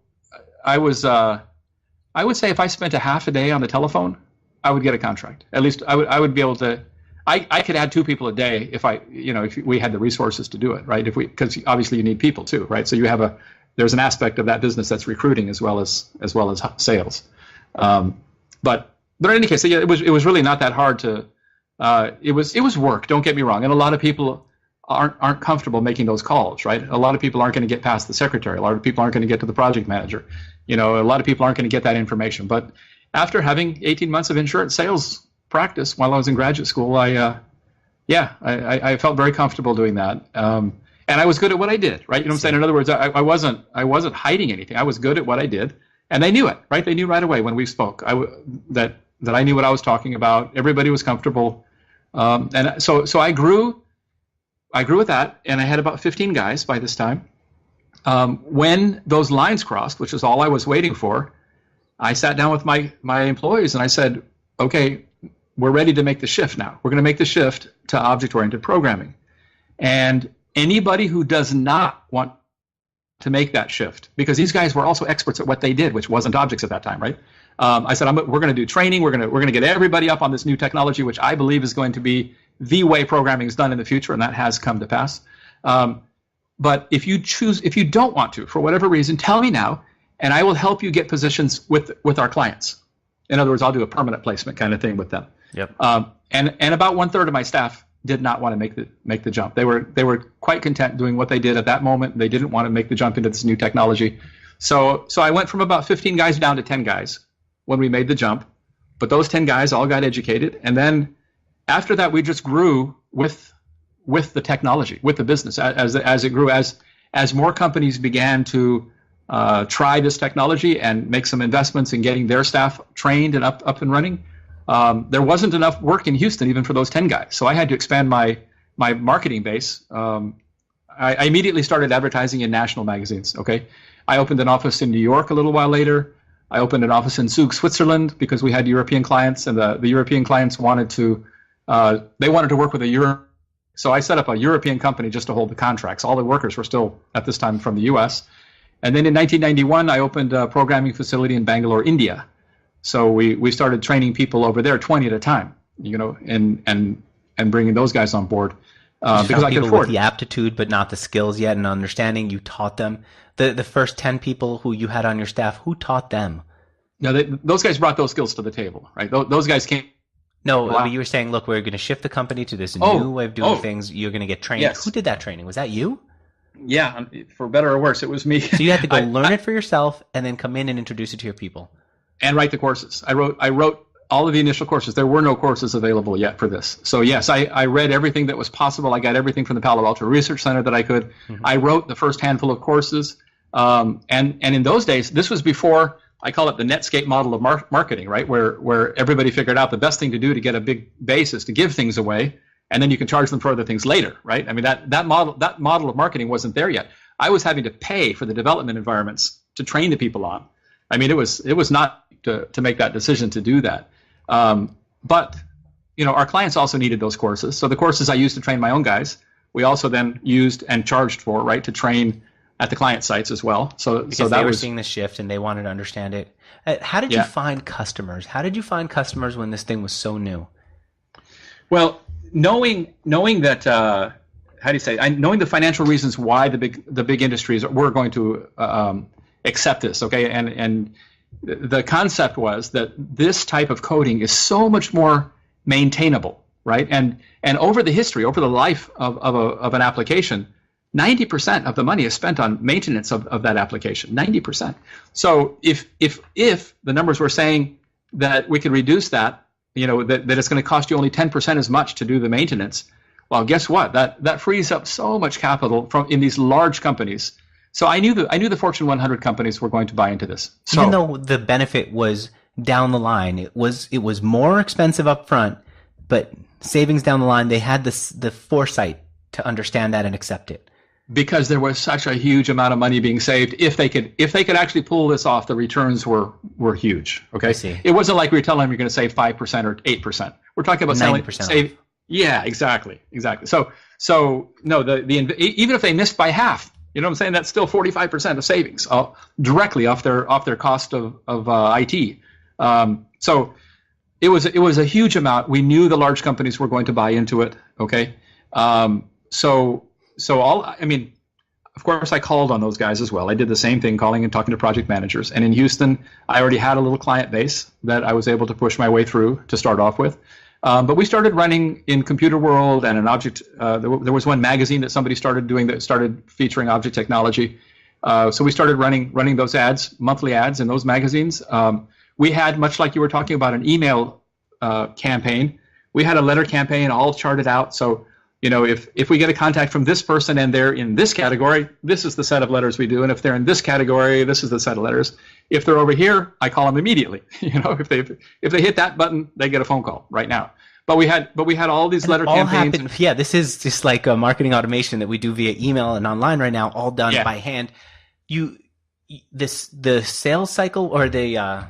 I would say if I spent a half a day on the telephone, I would get a contract. At least I would be able to. I could add 2 people a day if we had the resources to do it, right? Because obviously you need people too, right? So there's an aspect of that business that's recruiting as well as sales. But in any case, it was really not that hard to. It was work. Don't get me wrong, and a lot of people aren't comfortable making those calls, right? A lot of people aren't going to get past the secretary. A lot of people aren't going to get to the project manager. A lot of people aren't going to get that information. But after having 18 months of insurance sales practice while I was in graduate school, I felt very comfortable doing that. And I was good at what I did, right? You know what I'm saying? In other words, I wasn't hiding anything. I was good at what I did, and they knew it, right? They knew right away when we spoke that I knew what I was talking about. Everybody was comfortable, and so I grew with that, and I had about 15 guys by this time. When those lines crossed, which is all I was waiting for, I sat down with my employees and I said, okay, we're ready to make the shift now. We're going to make the shift to object-oriented programming. And anybody who does not want to make that shift, because these guys were also experts at what they did, which wasn't objects at that time, right? I said, we're going to do training. We're going to get everybody up on this new technology, which I believe is going to be the way programming is done in the future, and that has come to pass. But if you don't want to, for whatever reason, tell me now, and I will help you get positions with our clients. In other words, I'll do a permanent placement kind of thing with them. Yep. And about 1/3 of my staff did not want to make the jump. They were quite content doing what they did at that moment. They didn't want to make the jump into this new technology. So I went from about 15 guys down to 10 guys when we made the jump. But those 10 guys all got educated, and then after that we just grew with the technology, with the business as it grew, as more companies began to try this technology and make some investments in getting their staff trained and up and running. There wasn't enough work in Houston even for those 10 guys. So I had to expand my marketing base. I immediately started advertising in national magazines. Okay, I opened an office in New York a little while later. I opened an office in Zug, Switzerland, because we had European clients, and the European clients wanted to work with a Euro. So I set up a European company just to hold the contracts. All the workers were still at this time from the U.S. And then in 1991, I opened a programming facility in Bangalore, India. So we started training people over there 20 at a time, and bringing those guys on board because I could afford with the aptitude but not the skills yet and understanding. You taught them. The first 10 people who you had on your staff, who taught them? No, those guys brought those skills to the table, right? Those guys came. No, but you were saying, look, we're going to shift the company to this new way of doing things. You're going to get trained. Yes. Who did that training? Was that you? Yeah, for better or worse, it was me. So you had to go learn it for yourself and then come in and introduce it to your people. And write the courses. I wrote all of the initial courses. There were no courses available yet for this. So yes, I read everything that was possible. I got everything from the Palo Alto Research Center that I could. Mm-hmm. I wrote the first handful of courses. And in those days, this was before, I call it the Netscape model of marketing, right? Where everybody figured out the best thing to do to get a big base is to give things away, and then you can charge them for other things later, right? I mean, that model of marketing wasn't there yet. I was having to pay for the development environments to train the people on. I mean, it was not to make that decision to do that. But our clients also needed those courses. So the courses I used to train my own guys, we also then used and charged for, right, to train at the client sites as well. So they were seeing the shift and they wanted to understand it. How did you find customers? How did you find customers when this thing was so new? Well, knowing that, knowing the financial reasons why the big industries were going to accept this, okay, and the concept was that this type of coding is so much more maintainable, right? And over the life of an application, 90% of the money is spent on maintenance of that application. 90%. So if the numbers were saying that we could reduce that that it's going to cost you only 10% as much to do the maintenance. Well, guess what? That frees up so much capital in these large companies. So I knew the Fortune 100 companies were going to buy into this. So, even though the benefit was down the line, it was more expensive up front, but savings down the line, they had the foresight to understand that and accept it. Because there was such a huge amount of money being saved. If they could actually pull this off, the returns were huge. Okay. I see. It wasn't like we were telling them you're going to save 5% or 8%. We're talking about 90%. Yeah, exactly. So no, even if they missed by half, you know what I'm saying? That's still 45% of savings directly off their cost of IT. So it was a huge amount. We knew the large companies were going to buy into it. Okay. Of course, I called on those guys as well. I did the same thing, calling and talking to project managers. And in Houston, I already had a little client base that I was able to push my way through to start off with. But we started running in Computer World and an object. There was one magazine that somebody started doing that started featuring object technology. So we started running those ads, monthly ads in those magazines. We had, much like you were talking about, an email campaign. We had a letter campaign all charted out. So, if we get a contact from this person and they're in this category, this is the set of letters we do. And if they're in this category, this is the set of letters. If they're over here, I call them immediately. If they hit that button, they get a phone call right now. But we had all these letter campaigns. Yeah, this is just like a marketing automation that we do via email and online right now, all done by hand. The sales cycle or the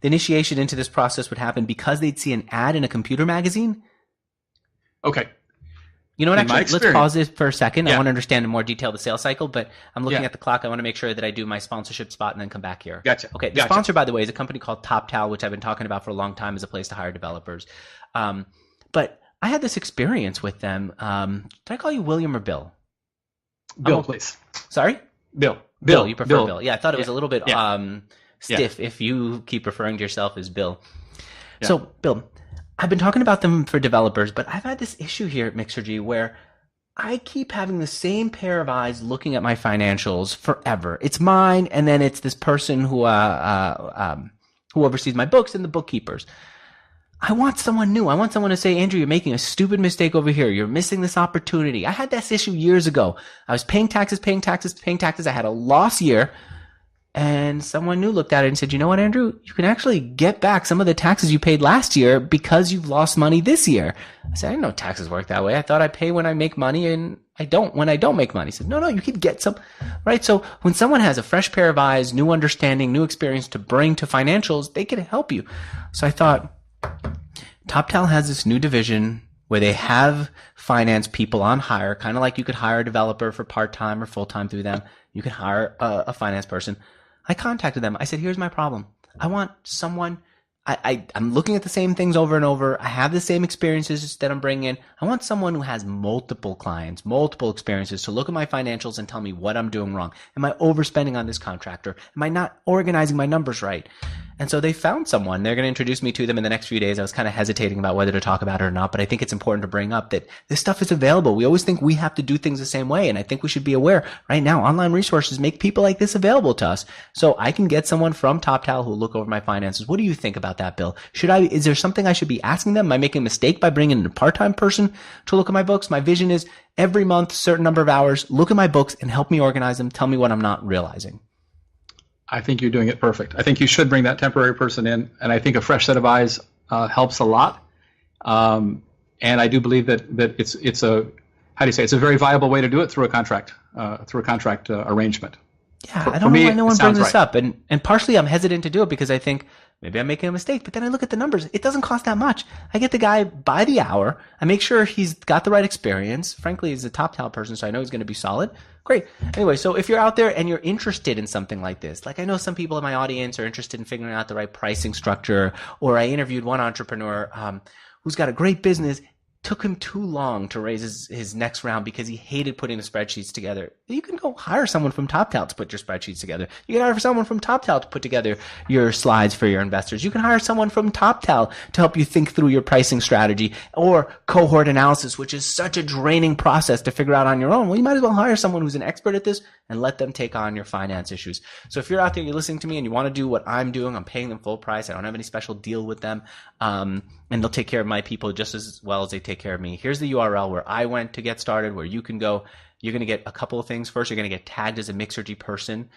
initiation into this process would happen because they'd see an ad in a computer magazine. Okay. You know what? Actually, let's pause this for a second. Yeah. I want to understand in more detail the sales cycle, but I'm looking at the clock. I want to make sure that I do my sponsorship spot and then come back here. Gotcha. Okay. The sponsor, by the way, is a company called Toptal, which I've been talking about for a long time as a place to hire developers. But I had this experience with them. Did I call you William or Bill? Bill, please. Sorry? Bill. You prefer Bill. Yeah, I thought it was a little bit stiff if you keep referring to yourself as Bill. Yeah. So, Bill, I've been talking about them for developers, but I've had this issue here at Mixergy where I keep having the same pair of eyes looking at my financials forever. It's mine, and then it's this person who oversees my books and the bookkeepers. I want someone new. I want someone to say, Andrew, you're making a stupid mistake over here. You're missing this opportunity. I had this issue years ago. I was paying taxes. I had a loss year. And someone new looked at it and said, you know what, Andrew? You can actually get back some of the taxes you paid last year because you've lost money this year. I said, I didn't know taxes work that way. I thought I pay when I make money and I don't when I don't make money. He said, no, you could get some, right? So when someone has a fresh pair of eyes, new understanding, new experience to bring to financials, they can help you. So I thought, Toptal has this new division where they have finance people on hire, kind of like you could hire a developer for part-time or full-time through them. You can hire a finance person. I contacted them. I said, here's my problem. I want someone, I'm looking at the same things over and over. I have the same experiences that I'm bringing in. I want someone who has multiple clients, multiple experiences to look at my financials and tell me what I'm doing wrong. Am I overspending on this contractor? Am I not organizing my numbers right? And so they found someone. They're going to introduce me to them in the next few days. I was kind of hesitating about whether to talk about it or not, but I think it's important to bring up that this stuff is available. We always think we have to do things the same way, and I think we should be aware right now online resources make people like this available to us. So I can get someone from Toptal who will look over my finances. What do you think about that, Bill? Is there something I should be asking them? Am I making a mistake by bringing in a part-time person to look at my books? My vision is every month, certain number of hours, look at my books and help me organize them. Tell me what I'm not realizing. I think you're doing it perfect. I think you should bring that temporary person in, and I think a fresh set of eyes helps a lot. And I do believe that it's a it's a very viable way to do it through a contract arrangement. Yeah, I don't know why no one brings this up, and partially I'm hesitant to do it because I think maybe I'm making a mistake. But then I look at the numbers; it doesn't cost that much. I get the guy by the hour. I make sure he's got the right experience. Frankly, he's a Toptal person, so I know he's going to be solid. Great. Anyway, so if you're out there and you're interested in something like this, like I know some people in my audience are interested in figuring out the right pricing structure, or I interviewed one entrepreneur who's got a great business. took him too long to raise his next round because he hated putting the spreadsheets together. You can go hire someone from Toptal to put your spreadsheets together. You can hire someone from Toptal to put together your slides for your investors. You can hire someone from Toptal to help you think through your pricing strategy or cohort analysis, which is such a draining process to figure out on your own. Well, you might as well hire someone who's an expert at this and let them take on your finance issues. So if you're out there, you're listening to me and you want to do what I'm doing, I'm paying them full price. I don't have any special deal with them. And they'll take care of my people just as well as they take care of me. Here's the URL where I went to get started, where you can go. You're going to get a couple of things. First, you're going to get tagged as a Mixergy person,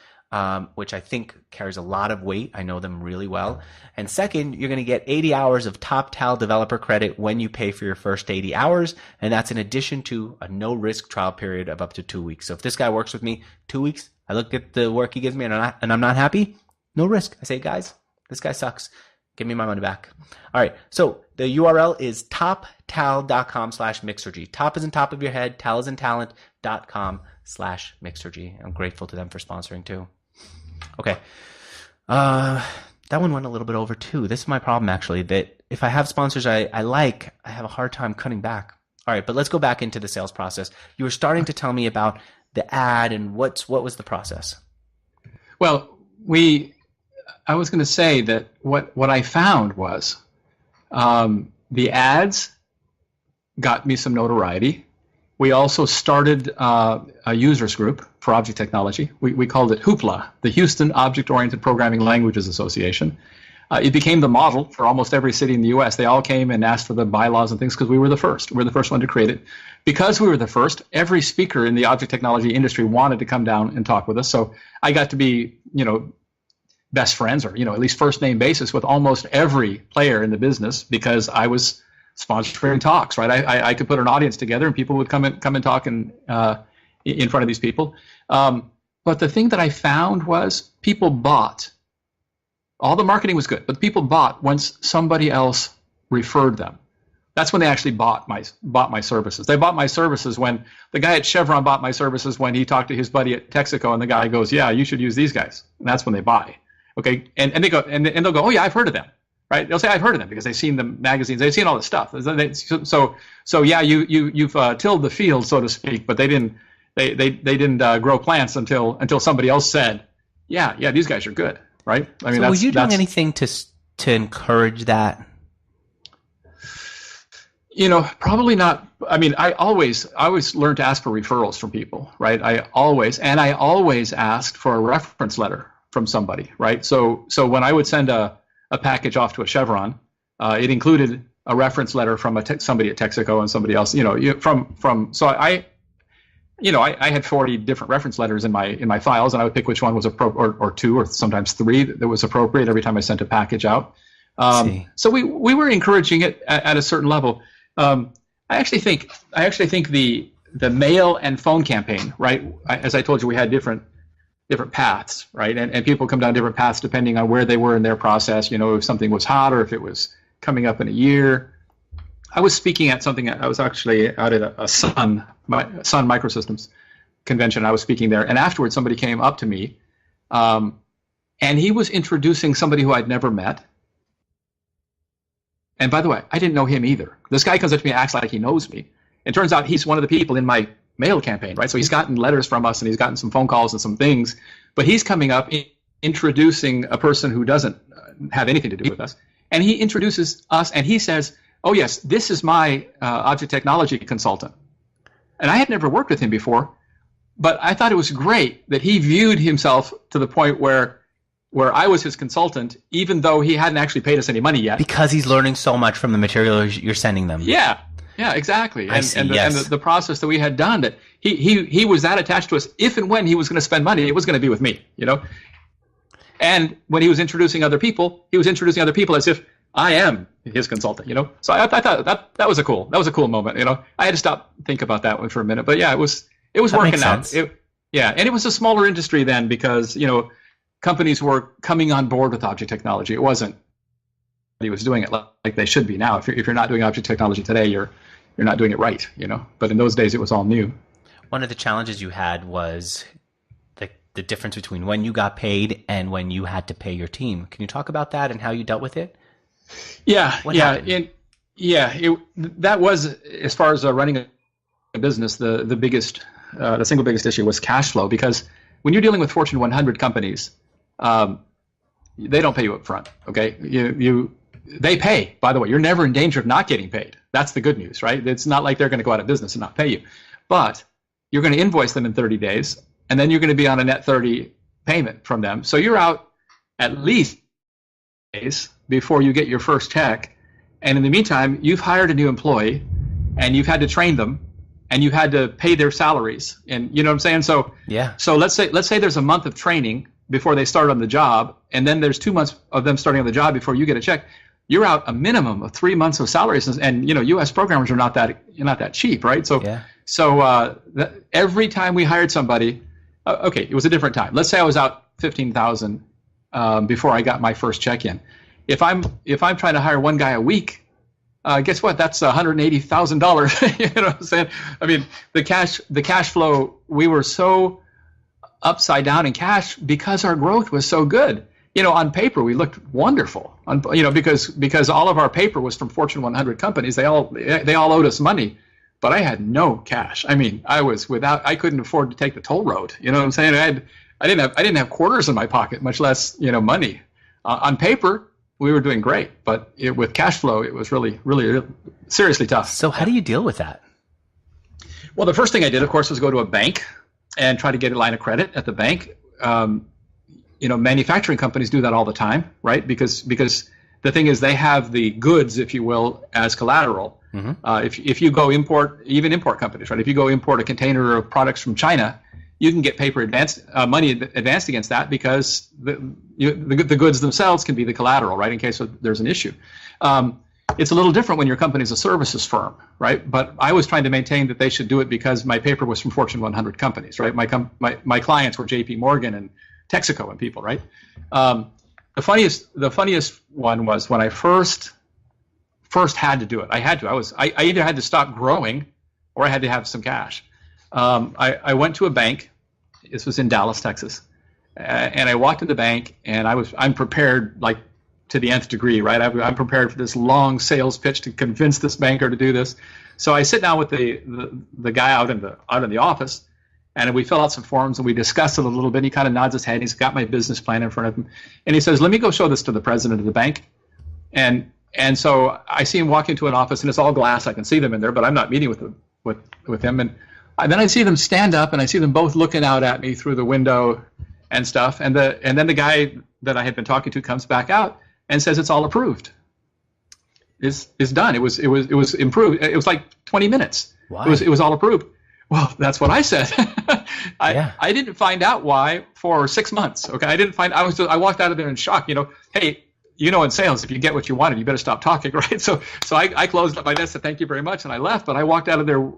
which I think carries a lot of weight. I know them really well. And second, you're going to get 80 hours of Toptal developer credit when you pay for your first 80 hours. And that's in addition to a no-risk trial period of up to 2 weeks. So if this guy works with me 2 weeks, I look at the work he gives me and I'm not happy, no risk. I say, guys, this guy sucks. Give me my money back. All right. So the URL is toptal.com/Mixergy. Top is in top of your head. Tal is in talent.com/Mixergy. I'm grateful to them for sponsoring too. Okay. That one went a little bit over too. This is my problem actually, that if I have sponsors I have a hard time cutting back. All right. But let's go back into the sales process. You were starting to tell me about the ad and what was the process? Well, I was going to say that what I found was the ads got me some notoriety. We also started a users group for object technology. We called it HOOPLA, the Houston Object-Oriented Programming Languages Association. It became the model for almost every city in the U.S. They all came and asked for the bylaws and things because we were the first. We were the first one to create it. Because we were the first, every speaker in the object technology industry wanted to come down and talk with us. So I got to be, best friends, or at least first name basis with almost every player in the business because I was sponsoring talks, right? I could put an audience together and people would come and talk in front of these people. But the thing that I found was people bought. All the marketing was good, but people bought once somebody else referred them. That's when they actually bought my services. They bought my services when the guy at Chevron bought my services when he talked to his buddy at Texaco, and the guy goes, "Yeah, you should use these guys." And that's when they buy. Okay, and they go and they'll go, "Oh yeah, I've heard of them." Right? They'll say, "I've heard of them," because they've seen the magazines, they've seen all this stuff. So yeah, you've tilled the field, so to speak, but they didn't grow plants until somebody else said, "Yeah, these guys are good." Right? I mean, so were you doing anything to encourage that? Probably not. I mean, I always learned to ask for referrals from people, right? I always asked for a reference letter from somebody, right? So when I would send a package off to a Chevron, it included a reference letter from somebody at Texaco and somebody else. So I had 40 different reference letters in my files, and I would pick which one was appropriate, or two, or sometimes three that was appropriate every time I sent a package out. So we were encouraging it at a certain level. I actually think the mail and phone campaign, right? As I told you, we had different paths, right? And people come down different paths depending on where they were in their process. If something was hot or if it was coming up in a year. I was speaking at something. I was actually out at a Sun Microsystems convention. I was speaking there, and afterwards somebody came up to me, and he was introducing somebody who I'd never met. And by the way, I didn't know him either. This guy comes up to me and acts like he knows me. It turns out he's one of the people in my mail campaign, right? So he's gotten letters from us and he's gotten some phone calls and some things, but he's coming up introducing a person who doesn't have anything to do with us. And he introduces us and he says, "Oh yes, this is my object technology consultant." And I had never worked with him before, but I thought it was great that he viewed himself to the point where I was his consultant, even though he hadn't actually paid us any money yet. Because he's learning so much from the material you're sending them. Yeah, exactly. And the process that we had done, that he was that attached to us. If and when he was going to spend money, it was going to be with me, And when he was introducing other people, as if I am his consultant, So I thought that was a cool moment, I had to stop think about that one for a minute, but yeah, it was working out. And it was a smaller industry then because companies were coming on board with object technology. It wasn't he was doing it like they should be now. If you're not doing object technology today, you're not doing it right, But in those days, it was all new. One of the challenges you had was the difference between when you got paid and when you had to pay your team. Can you talk about that and how you dealt with it? What happened? Yeah, that was, as far as running a business, the single biggest issue was cash flow, because when you're dealing with Fortune 100 companies, they don't pay you up front. Okay, they pay. By the way, you're never in danger of not getting paid. That's the good news, right? It's not like they're going to go out of business and not pay you, but you're going to invoice them in 30 days, and then you're going to be on a net 30 payment from them. So you're out at least days before you get your first check. And in the meantime, you've hired a new employee, and you've had to train them, and you had to pay their salaries. And you know what I'm saying? So yeah. So let's say there's a month of training before they start on the job, and then there's 2 months of them starting on the job before you get a check. You're out a minimum of 3 months of salaries, and U.S. programmers are not that cheap, right? So yeah. Every time we hired somebody, okay, it was a different time. Let's say I was out 15,000 before I got my first check in. If I'm trying to hire one guy a week, guess what? That's $180,000. You know what I'm saying? I mean, the cash flow, we were so upside down in cash because our growth was so good. On paper we looked wonderful. Because all of our paper was from Fortune 100 companies. They all owed us money, but I had no cash. I mean, I couldn't afford to take the toll road. You know what I'm saying? I didn't have quarters in my pocket, much less money. On paper, we were doing great, but with cash flow, it was really, really seriously tough. So how do you deal with that? Well, the first thing I did, of course, was go to a bank and try to get a line of credit at the bank. Manufacturing companies do that all the time, right? Because the thing is, they have the goods, if you will, as collateral. Mm-hmm. If you go import companies, right? If you go import a container of products from China, you can get money advanced against that, because the goods themselves can be the collateral, right, in case there's an issue. It's a little different when your company's a services firm, right? But I was trying to maintain that they should do it because my paper was from Fortune 100 companies, right? My clients were J.P. Morgan and Texaco and people, right? The funniest one was when I first had to do it. I either had to stop growing or I had to have some cash. I went to a bank. This was in Dallas, Texas, and I walked in the bank, and I'm prepared, like, to the nth degree, right? I'm prepared for this long sales pitch to convince this banker to do this. So I sit down with the guy out in the office, and we fill out some forms, and we discuss it a little bit. He kind of nods his head. He's got my business plan in front of him, and he says, "Let me go show this to the president of the bank." And so I see him walk into an office, and it's all glass. I can see them in there, but I'm not meeting with him. And then I see them stand up, and I see them both looking out at me through the window and stuff. And then the guy that I had been talking to comes back out and says, "It's all approved. It's done. It was improved. It was like 20 minutes. Wow. It was all approved." Well, that's what I said. I didn't find out why for 6 months. Okay, I walked out of there in shock. Hey, in sales, if you get what you wanted, you better stop talking, right? So I closed up my desk, said thank you very much, and I left. But I walked out of there,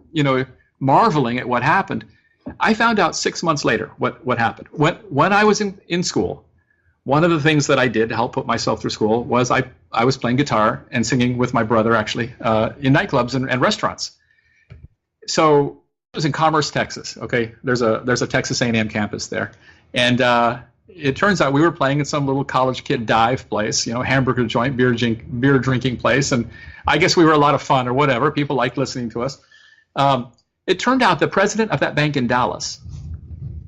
marveling at what happened. I found out 6 months later what happened. When I was in school, one of the things that I did to help put myself through school was I was playing guitar and singing with my brother, actually, in nightclubs and restaurants. So I was in Commerce, Texas. Okay, there's a Texas A&M campus there, and it turns out we were playing in some little college kid dive place, hamburger joint, beer drinking place, and I guess we were a lot of fun or whatever. People liked listening to us. It turned out the president of that bank in Dallas,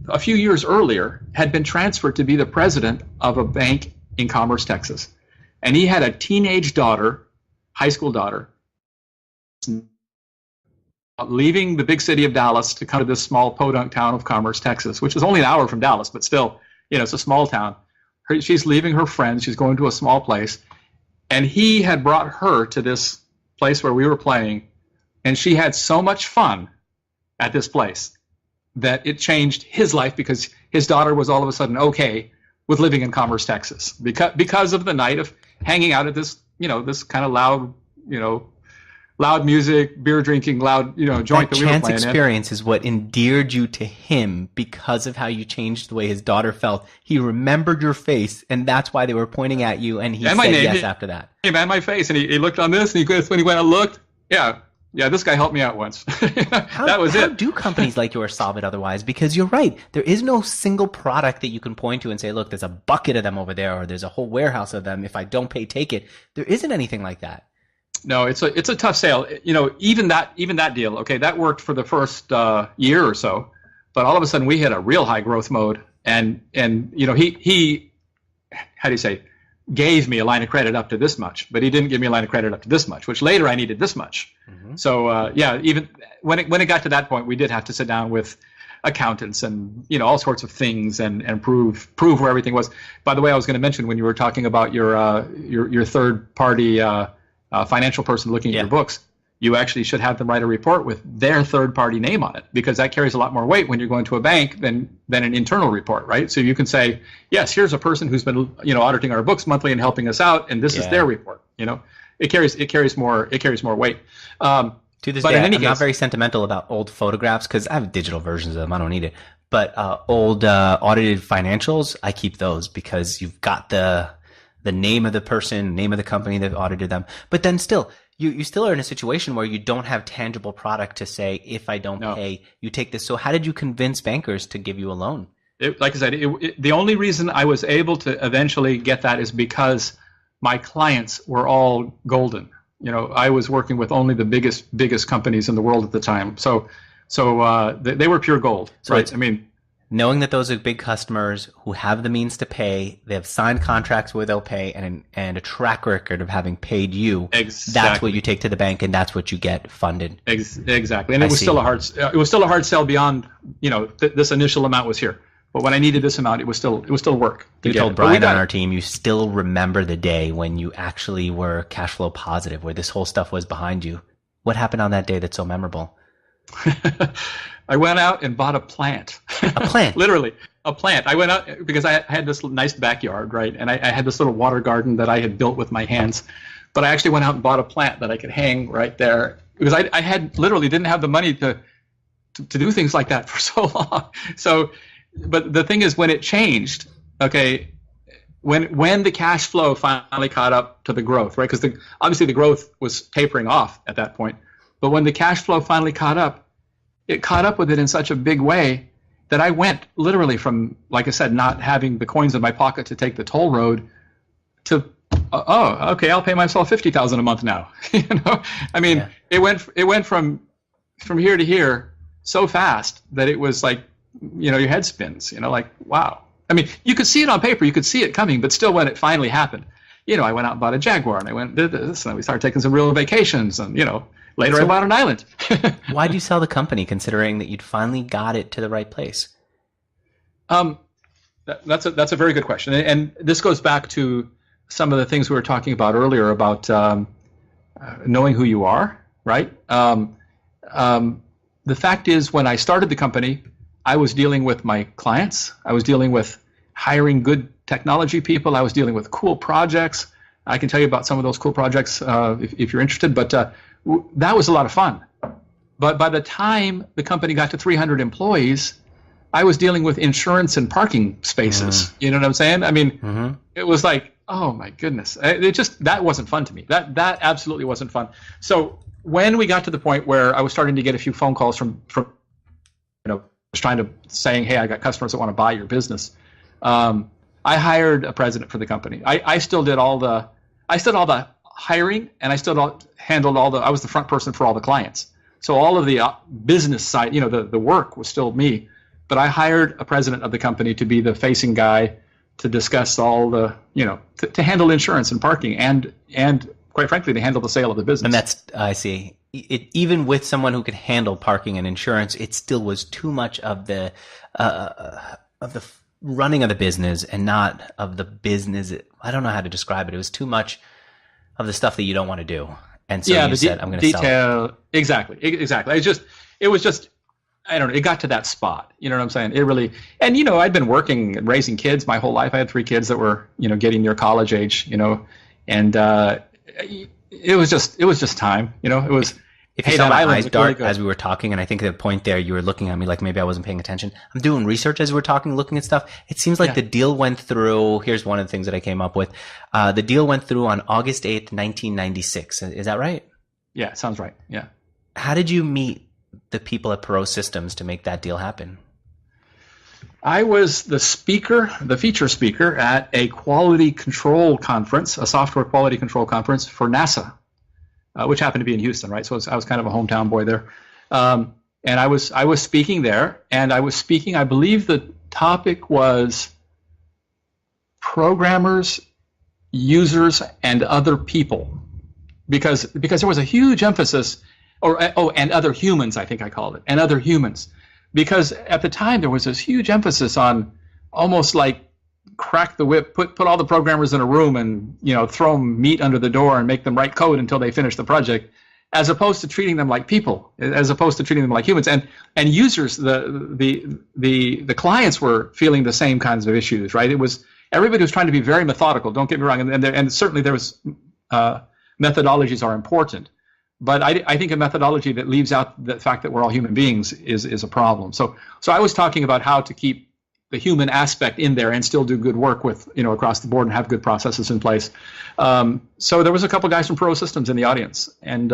a few years earlier, had been transferred to be the president of a bank in Commerce, Texas, and he had a teenage daughter, high school daughter, leaving the big city of Dallas to come to this small podunk town of Commerce, Texas, which is only an hour from Dallas, but still, it's a small town. She's leaving her friends. She's going to a small place. And he had brought her to this place where we were playing, and she had so much fun at this place that it changed his life, because his daughter was all of a sudden okay with living in Commerce, Texas, because of the night of hanging out at this, this kind of loud music, beer drinking, loud, joint that we were playing in. Chance experience is what endeared you to him because of how you changed the way his daughter felt. He remembered your face, and that's why they were pointing at you, and he said yes after that. Hey, man, my face, and he looked on this, and when he went and looked, yeah, this guy helped me out once. That was it. How do companies like yours solve it otherwise? Because you're right. There is no single product that you can point to and say, look, there's a bucket of them over there, or there's a whole warehouse of them. If I don't pay, take it. There isn't anything like that. No, it's a tough sale. Even that deal, okay, that worked for the first year or so, but all of a sudden we hit a real high growth mode, and he how do you say, gave me a line of credit up to this much, but he didn't give me a line of credit up to this much, which later I needed this much. Mm-hmm. So even when it got to that point, we did have to sit down with accountants and all sorts of things and prove where everything was. By the way, I was going to mention when you were talking about your third party financial person looking at your books, you actually should have them write a report with their third party name on it, because that carries a lot more weight when you're going to a bank than an internal report, right? So you can say, yes, here's a person who's been auditing our books monthly and helping us out, and this is their report. It carries more weight. To this day, I'm not very sentimental about old photographs because I have digital versions of them. I don't need it. But old audited financials, I keep those because you've got the name of the person, name of the company that audited them. But then still, you still are in a situation where you don't have tangible product to say, if I don't pay, you take this. So how did you convince bankers to give you a loan? Like I said, the only reason I was able to eventually get that is because my clients were all golden. I was working with only the biggest companies in the world at the time. So they were pure gold, right? I mean, knowing that those are big customers who have the means to pay, they have signed contracts where they'll pay, and a track record of having paid you. Exactly. That's what you take to the bank, and that's what you get funded. Exactly. And it was still a hard sell beyond, this initial amount was here. But when I needed this amount, it was still work. You told Brian on our team, you still remember the day when you actually were cash flow positive, where this whole stuff was behind you. What happened on that day that's so memorable? I went out and bought a plant. A plant? Literally, a plant. I went out because I had this nice backyard, right? And I had this little water garden that I had built with my hands. But I actually went out and bought a plant that I could hang right there because I had literally didn't have the money to do things like that for so long. So, but the thing is, when it changed, okay, when the cash flow finally caught up to the growth, right? Because obviously the growth was tapering off at that point. But when the cash flow finally caught up, it caught up with it in such a big way that I went literally from, like I said, not having the coins in my pocket to take the toll road to, okay, I'll pay myself $50,000 a month now. I mean, it went from here to here so fast that it was like, your head spins. Like, wow. I mean, you could see it on paper, you could see it coming, but still, when it finally happened, I went out and bought a Jaguar, and I went did this, and we started taking some real vacations, and later I bought an island. Why'd you sell the company, considering that you'd finally got it to the right place? That's a very good question, and this goes back to some of the things we were talking about earlier about knowing who you are, right? The fact is, when I started the company, I was dealing with my clients. I was dealing with hiring good technology people. I was dealing with cool projects. I can tell you about some of those cool projects if you're interested, but that was a lot of fun. But by the time the company got to 300 employees, I was dealing with insurance and parking spaces. You know what I'm saying? I mean, It was like, oh my goodness. That wasn't fun to me. That absolutely wasn't fun. So when we got to the point where I was starting to get a few phone calls from saying, hey, I got customers that want to buy your business. I hired a president for the company. I still did all the hiring, and I still handled I was the front person for all the clients. So all of the business side, the work was still me, but I hired a president of the company to be the facing guy to discuss all the, to handle insurance and parking and quite frankly, to handle the sale of the business. And that's, I see. Even with someone who could handle parking and insurance, it still was too much of the running of the business and not of the business. I don't know how to describe it. It was too much of the stuff that you don't want to do. And so you said, I'm going to sell it. Exactly. It was just, I don't know, it got to that spot. You know what I'm saying? It really, and I'd been working and raising kids my whole life. I had 3 kids that were, getting near college age, and it was just time, it was. If you saw my eyes dart as we were talking, and I think at the point there you were looking at me like maybe I wasn't paying attention. I'm doing research as we're talking, looking at stuff. It seems like the deal went through. Here's one of the things that I came up with. The deal went through on August 8th, 1996. Is that right? Yeah, sounds right. Yeah. How did you meet the people at Perot Systems to make that deal happen? I was the feature speaker at a quality control conference, a software quality control conference for NASA. which happened to be in Houston, right? So I was kind of a hometown boy there. And I was speaking there, and I was speaking, I believe the topic was programmers, users, and other people, because there was a huge emphasis, and other humans, I think I called it, and other humans, because at the time there was this huge emphasis on almost like crack the whip, put all the programmers in a room and throw them meat under the door and make them write code until they finish the project, as opposed to treating them like people, as opposed to treating them like humans. And users, the clients were feeling the same kinds of issues, right? It was everybody was trying to be very methodical. Don't get me wrong, and certainly there was methodologies are important, but I think a methodology that leaves out the fact that we're all human beings is a problem. So I was talking about how to keep the human aspect in there and still do good work with across the board and have good processes in place. So there was a couple guys from Perot Systems in the audience, and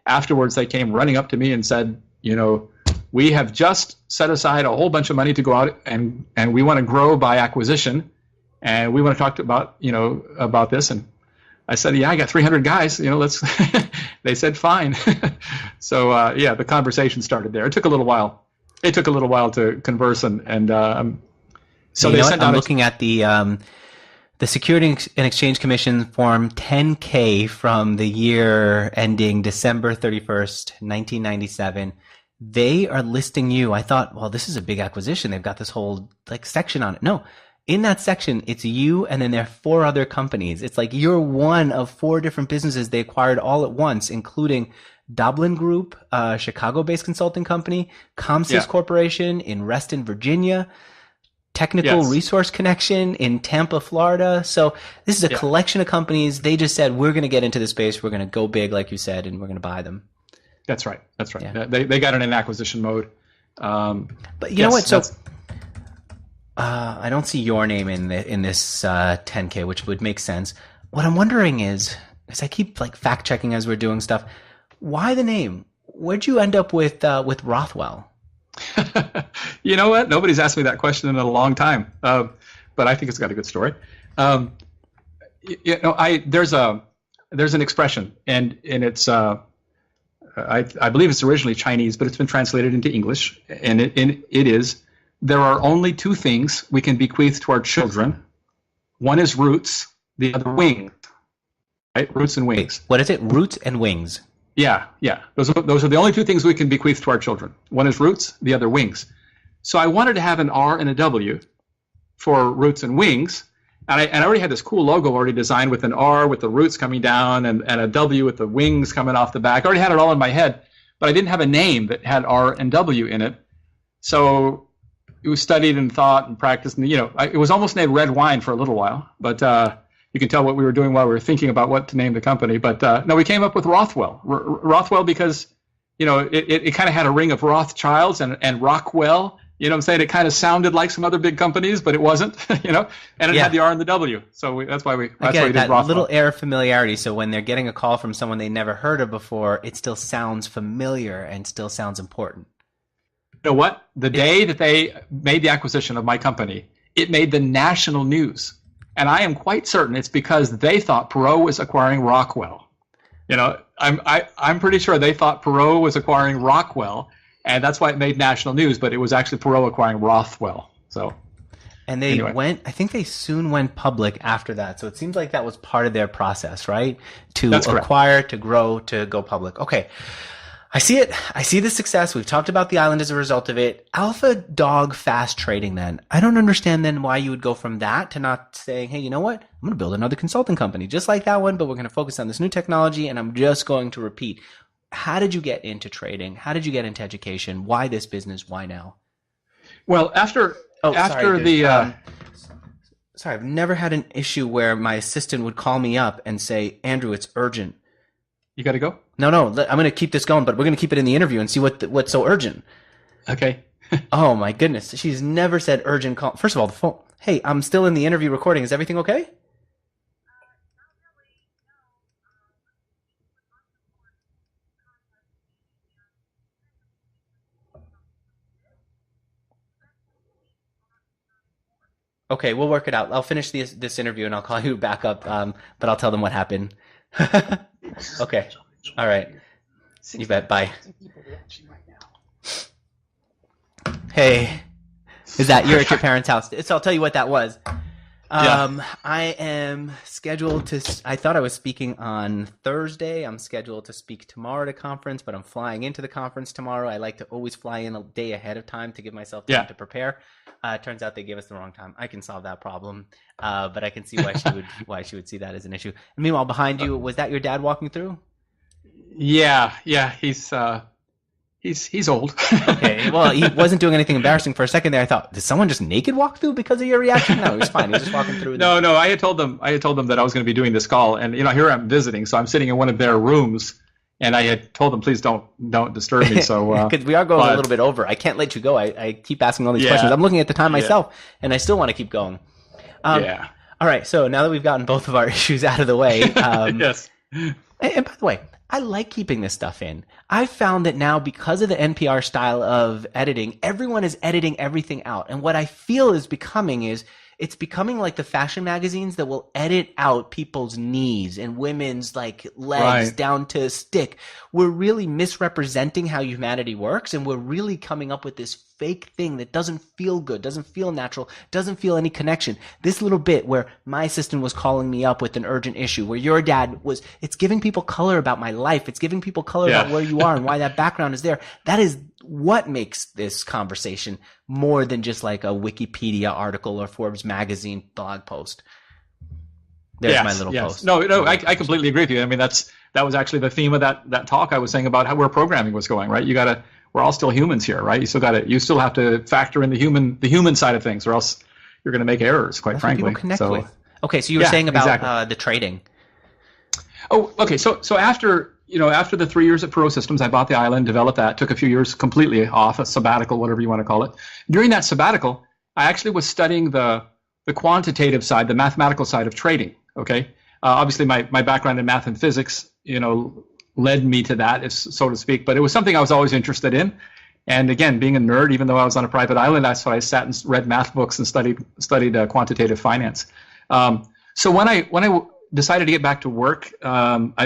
afterwards they came running up to me and said, we have just set aside a whole bunch of money to go out and we want to grow by acquisition, and we want to talk about this. And I said, yeah, I got 300 guys. Let's. They said fine. So the conversation started there. It took a little while. To converse, and so they sent out. I'm looking at the Securities and Exchange Commission Form 10-K from the year ending December 31st, 1997. They are listing you. I thought, well, this is a big acquisition. They've got this whole section on it. No, in that section, it's you, and then there are 4 other companies. It's like you're one of 4 different businesses they acquired all at once, including Dublin Group, a Chicago-based consulting company, Comsys Corporation in Reston, Virginia, Technical Resource Connection in Tampa, Florida. So this is a collection of companies. They just said, we're going to get into this space. We're going to go big, like you said, and we're going to buy them. That's right. Yeah. They got in an acquisition mode. But you know what? So I don't see your name in this 10K, which would make sense. What I'm wondering is, because I keep fact checking as we're doing stuff, why the name? Where'd you end up with Rothwell? You know what? Nobody's asked me that question in a long time, but I think it's got a good story. There's an expression, and it's I believe it's originally Chinese, but it's been translated into English, and it is, there are only 2 things we can bequeath to our children. One is roots, the other wings. Right? Roots and wings. Wait, what is it? Roots and wings. Yeah. Those are the only 2 things we can bequeath to our children. One is roots, the other wings. So I wanted to have an R and a W for roots and wings, and I already had this cool logo already designed with an R with the roots coming down and a W with the wings coming off the back. I already had it all in my head, but I didn't have a name that had R and W in it. So it was studied and thought and practiced, and it was almost named Red Wine for a little while, but you can tell what we were doing while we were thinking about what to name the company. But no, we came up with Rothwell. Rothwell because, it kind of had a ring of Rothschilds and Rockwell. You know what I'm saying? It kind of sounded like some other big companies, but it wasn't, and it had the R and the W. So that's why we did Rothwell. Little air of familiarity. So when they're getting a call from someone they never heard of before, it still sounds familiar and still sounds important. You know what? The day that they made the acquisition of my company, it made the national news. And I am quite certain it's because they thought Perot was acquiring Rockwell. I'm pretty sure they thought Perot was acquiring Rockwell, and that's why it made national news. But it was actually Perot acquiring Rothwell. So, and they I think they soon went public after that. So it seems like that was part of their process, right? To acquire, to grow, to go public. Okay. I see it. I see the success. We've talked about the island as a result of it. Alpha dog fast trading then. I don't understand then why you would go from that to not saying, hey, you know what? I'm going to build another consulting company just like that one, but we're going to focus on this new technology and I'm just going to repeat. How did you get into trading? How did you get into education? Why this business? Why now? Well, after sorry, I've never had an issue where my assistant would call me up and say, Andrew, it's urgent. You got to go? No, I'm going to keep this going, but we're going to keep it in the interview and see what's so urgent. Okay. Oh, my goodness. She's never said urgent call. First of all, the phone. Hey, I'm still in the interview recording. Is everything okay? Okay, we'll work it out. I'll finish this interview and I'll call you back up, but I'll tell them what happened. Okay. All right. You bet. Bye. Hey, is that you're at your parents' house? So I'll tell you what that was. I am scheduled to. I thought I was speaking on Thursday. I'm scheduled to speak tomorrow at a conference, but I'm flying into the conference tomorrow. I like to always fly in a day ahead of time to give myself time to prepare. Turns out they gave us the wrong time. I can solve that problem, but I can see why she would see that as an issue. And meanwhile, behind you, was that your dad walking through? Yeah, he's old. Okay, well, he wasn't doing anything embarrassing for a second there. I thought, did someone just naked walk through because of your reaction? No, he was fine. He was just walking through. No, I had told them that I was going to be doing this call, and here I'm visiting, so I'm sitting in one of their rooms, and I had told them, please don't disturb me. So because we are going a little bit over, I can't let you go. I keep asking all these questions. I'm looking at the time myself, and I still want to keep going. All right. So now that we've gotten both of our issues out of the way, yes. And by the way, I like keeping this stuff in. I've found that now, because of the NPR style of editing, everyone is editing everything out. And what I feel is it's becoming like the fashion magazines that will edit out people's knees and women's like legs down to a stick. We're really misrepresenting how humanity works, and we're really coming up with this fake thing that doesn't feel good, doesn't feel natural, doesn't feel any connection. This little bit where my assistant was calling me up with an urgent issue, where your dad was, it's giving people color about my life. It's giving people color about where you are and why that background is there. That is what makes this conversation more than just like a Wikipedia article or Forbes magazine blog post. There's my little post. No, I completely agree with you. I mean, that was actually the theme of that talk I was saying about where programming was going, right? We're all still humans here, right? You still have to factor in the human side of things, or else you're going to make errors, quite frankly. People connect with. Okay, so you were saying about the trading. Oh, okay. So after the 3 years at Perot Systems, I bought the island, developed that, took a few years completely off, a sabbatical, whatever you want to call it. During that sabbatical, I actually was studying the quantitative side, the mathematical side of trading. Okay, obviously my background in math and physics, led me to that, so to speak. But it was something I was always interested in. And again, being a nerd, even though I was on a private island, that's why I sat and read math books and studied quantitative finance. So when I decided to get back to work, I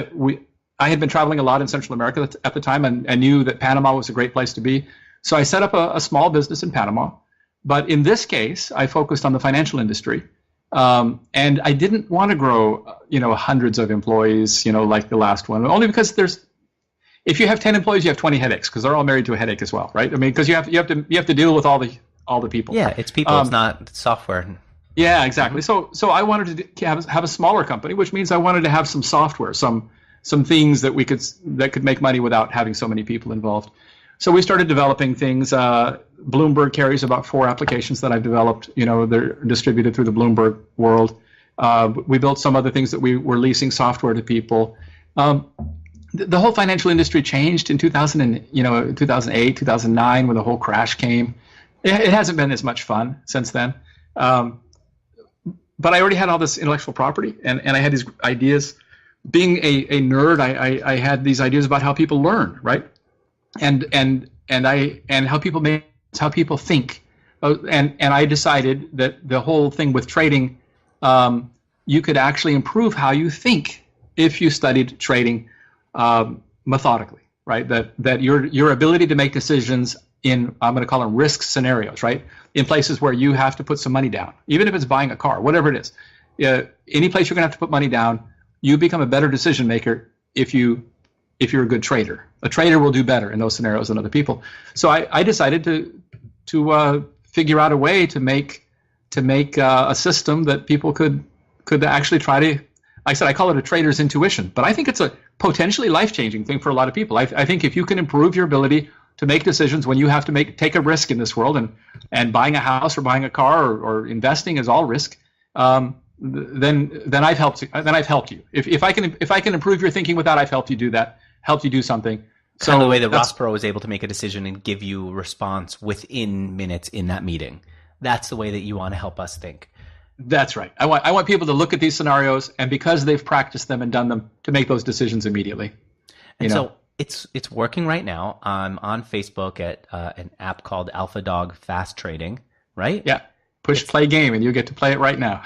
had been traveling a lot in Central America at the time, and knew that Panama was a great place to be. So I set up a small business in Panama. But in this case, I focused on the financial industry. And I didn't want to grow, hundreds of employees, like the last one, only because if you have 10 employees, you have 20 headaches, because they're all married to a headache as well, right? I mean, because you have to deal with all the people. Yeah, it's people, it's not software. Yeah, exactly. So I wanted to have a smaller company, which means I wanted to have some software, some things that could make money without having so many people involved. So we started developing things. Bloomberg carries about 4 applications that I've developed. They're distributed through the Bloomberg world. We built some other things that we were leasing software to people. The whole financial industry changed in 2008, 2009, when the whole crash came. It hasn't been as much fun since then. But I already had all this intellectual property, and I had these ideas. Being a nerd, I had these ideas about how people learn, right? And how people think, and I decided that the whole thing with trading, you could actually improve how you think if you studied trading methodically, right? That your ability to make decisions in, I'm going to call them risk scenarios, right? In places where you have to put some money down, even if it's buying a car, whatever it is, any place you're going to have to put money down, you become a better decision maker if you're a good trader. A trader will do better in those scenarios than other people. So I decided to figure out a way to make a system that people could actually try to. I call it a trader's intuition, but I think it's a potentially life-changing thing for a lot of people. I think if you can improve your ability to make decisions when you have to take a risk in this world, and buying a house or buying a car or investing is all risk. Then I've helped you. Then I've helped you. If I can improve your thinking with that, I've helped you do that. Helped you do something. So kind of the way that Ross Perot was able to make a decision and give you a response within minutes in that meeting. That's the way that you want to help us think. That's right. I want people to look at these scenarios, and because they've practiced them and done them, to make those decisions immediately. So it's working right now. I'm on Facebook at an app called Alpha Dog Fast Trading, right? Yeah. Push play game, and you get to play it right now.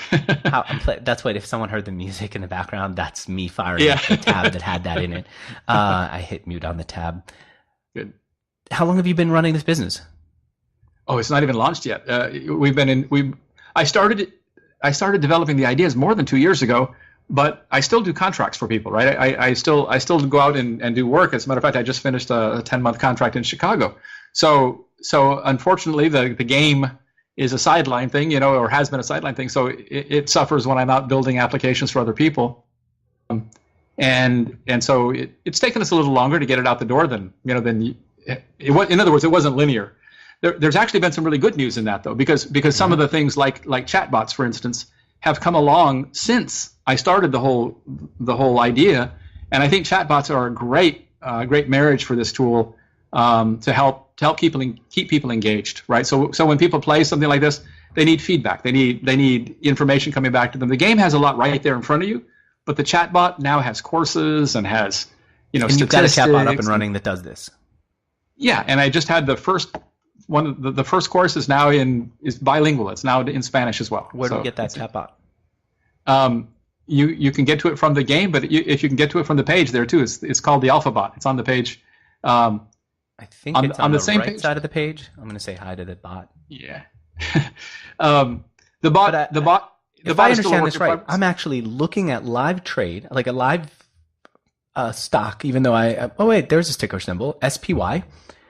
That's what, if someone heard the music in the background, that's me firing up the tab that had that in it. I hit mute on the tab. Good. How long have you been running this business? Oh, it's not even launched yet. I started developing the ideas more than 2 years ago, but I still do contracts for people, right? I still go out and do work. As a matter of fact, I just finished a 10-month contract in Chicago. So unfortunately, the game is a sideline thing, or has been a sideline thing. So it suffers when I'm out building applications for other people. And so it's taken us a little longer to get it out the door than in other words, it wasn't linear. There's actually been some really good news in that, though, because some of the things like chatbots, for instance, have come along since I started the whole idea. And I think chatbots are a great marriage for this tool to help people keep people engaged, right? So when people play something like this, they need feedback. They need information coming back to them. The game has a lot right there in front of you, but the chatbot now has courses and has and you've got a chatbot up and running that does this. Yeah, and I just had the first one. The first course is now is bilingual. It's now in Spanish as well. Where do we get that chatbot? You can get to it from the game, but if you can get to it from the page there too, it's called the AlphaBot. It's on the page. I think it's on the same right page side of the page. I'm going to say hi to the bot. Yeah. The bot. If I understand this right, I'm actually looking at live trade, like a live stock, even though oh wait, there's a sticker symbol, SPY.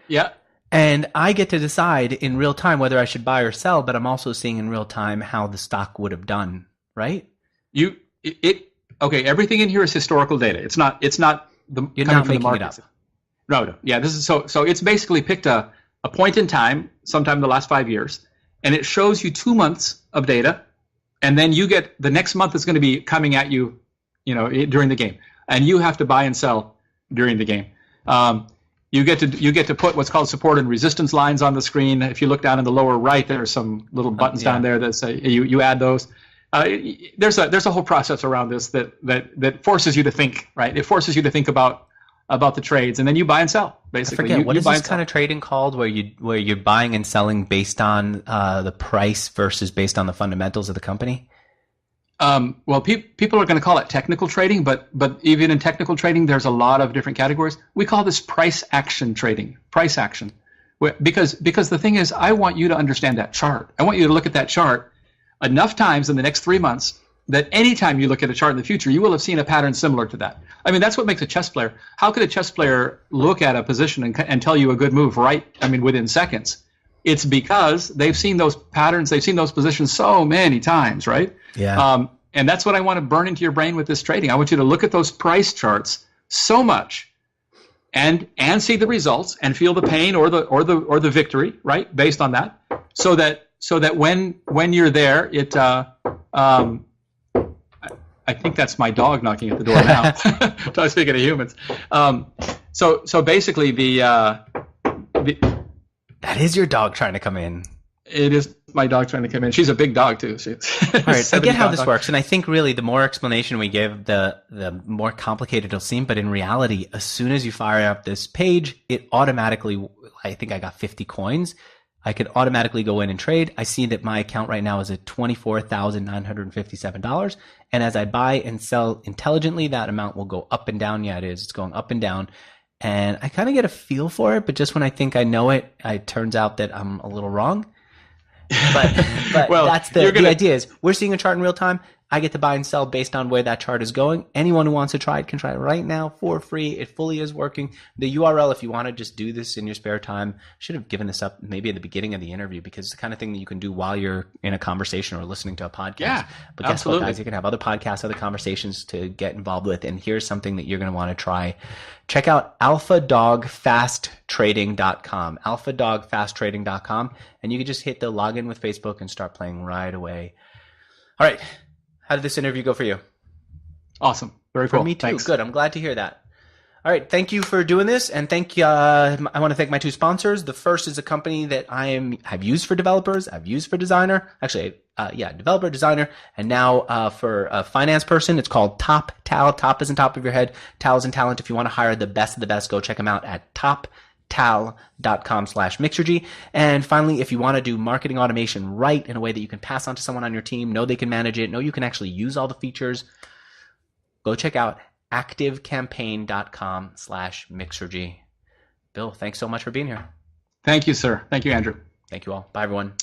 Yeah. And I get to decide in real time whether I should buy or sell, but I'm also seeing in real time how the stock would have done, right? Okay, everything in here is historical data. It's not You're not making it up. No. Yeah, this is so it's basically picked a point in time, sometime in the last 5 years, and it shows you 2 months of data, and then you get the next month is going to be coming at you, during the game, and you have to buy and sell during the game. You get to put what's called support and resistance lines on the screen. If you look down in the lower right, there are some little buttons down there that say you add those. There's a whole process around this that forces you to think, right? It forces you to think about the trades, and then you buy and sell. Basically, I forget, what is this kind of trading called, where you're buying and selling based on the price versus based on the fundamentals of the company? Well, people are going to call it technical trading, but even in technical trading, there's a lot of different categories. We call this price action trading. Price action, because the thing is, I want you to understand that chart. I want you to look at that chart enough times in the next 3 months that anytime you look at a chart in the future, you will have seen a pattern similar to that. I mean, that's what makes a chess player. How could a chess player look at a position and tell you a good move within seconds? It's because they've seen those patterns, they've seen those positions so many times, right? Yeah. And that's what I want to burn into your brain with this trading. I want you to look at those price charts so much and see the results and feel the pain or the victory, right? Based on that. So that when you're there, I think that's my dog knocking at the door now. I'm speaking of humans. So basically that is your dog trying to come in. It is my dog trying to come in. She's a big dog too. All right, I get how this works, and I think really the more explanation we give, the more complicated it'll seem. But in reality, as soon as you fire up this page, it automatically, I think I got 50 coins. I could automatically go in and trade. I see that my account right now is at $24,957. And as I buy and sell intelligently, that amount will go up and down. Yeah, it is. It's going up and down. And I kind of get a feel for it, but just when I think I know it, it turns out that I'm a little wrong. But well, that's the idea is we're seeing a chart in real time. I get to buy and sell based on where that chart is going. Anyone who wants to try it can try it right now for free. It fully is working. The URL, if you want to just do this in your spare time, should have given this up maybe at the beginning of the interview, because it's the kind of thing that you can do while you're in a conversation or listening to a podcast. Yeah, but guess what, guys? You can have other podcasts, other conversations to get involved with. And here's something that you're going to want to try. Check out alphadogfasttrading.com, alphadogfasttrading.com, and you can just hit the login with Facebook and start playing right away. All right. How did this interview go for you? Awesome. Very cool. For me too. Thanks. Good. I'm glad to hear that. All right. Thank you for doing this. And thank you. I want to thank my two sponsors. The first is a company that have used for developers. I've used for designer. Actually, developer, designer. And now for a finance person, it's called Toptal. Top is on top of your head. Tal is in talent. If you want to hire the best of the best, go check them out at Toptal. Toptal.com/Mixergy. And finally, if you want to do marketing automation right in a way that you can pass on to someone on your team, know they can manage it, know you can actually use all the features, go check out activecampaign.com/Mixergy. Bill, thanks so much for being here. Thank you, sir. Thank you, Andrew. Thank you all. Bye, everyone.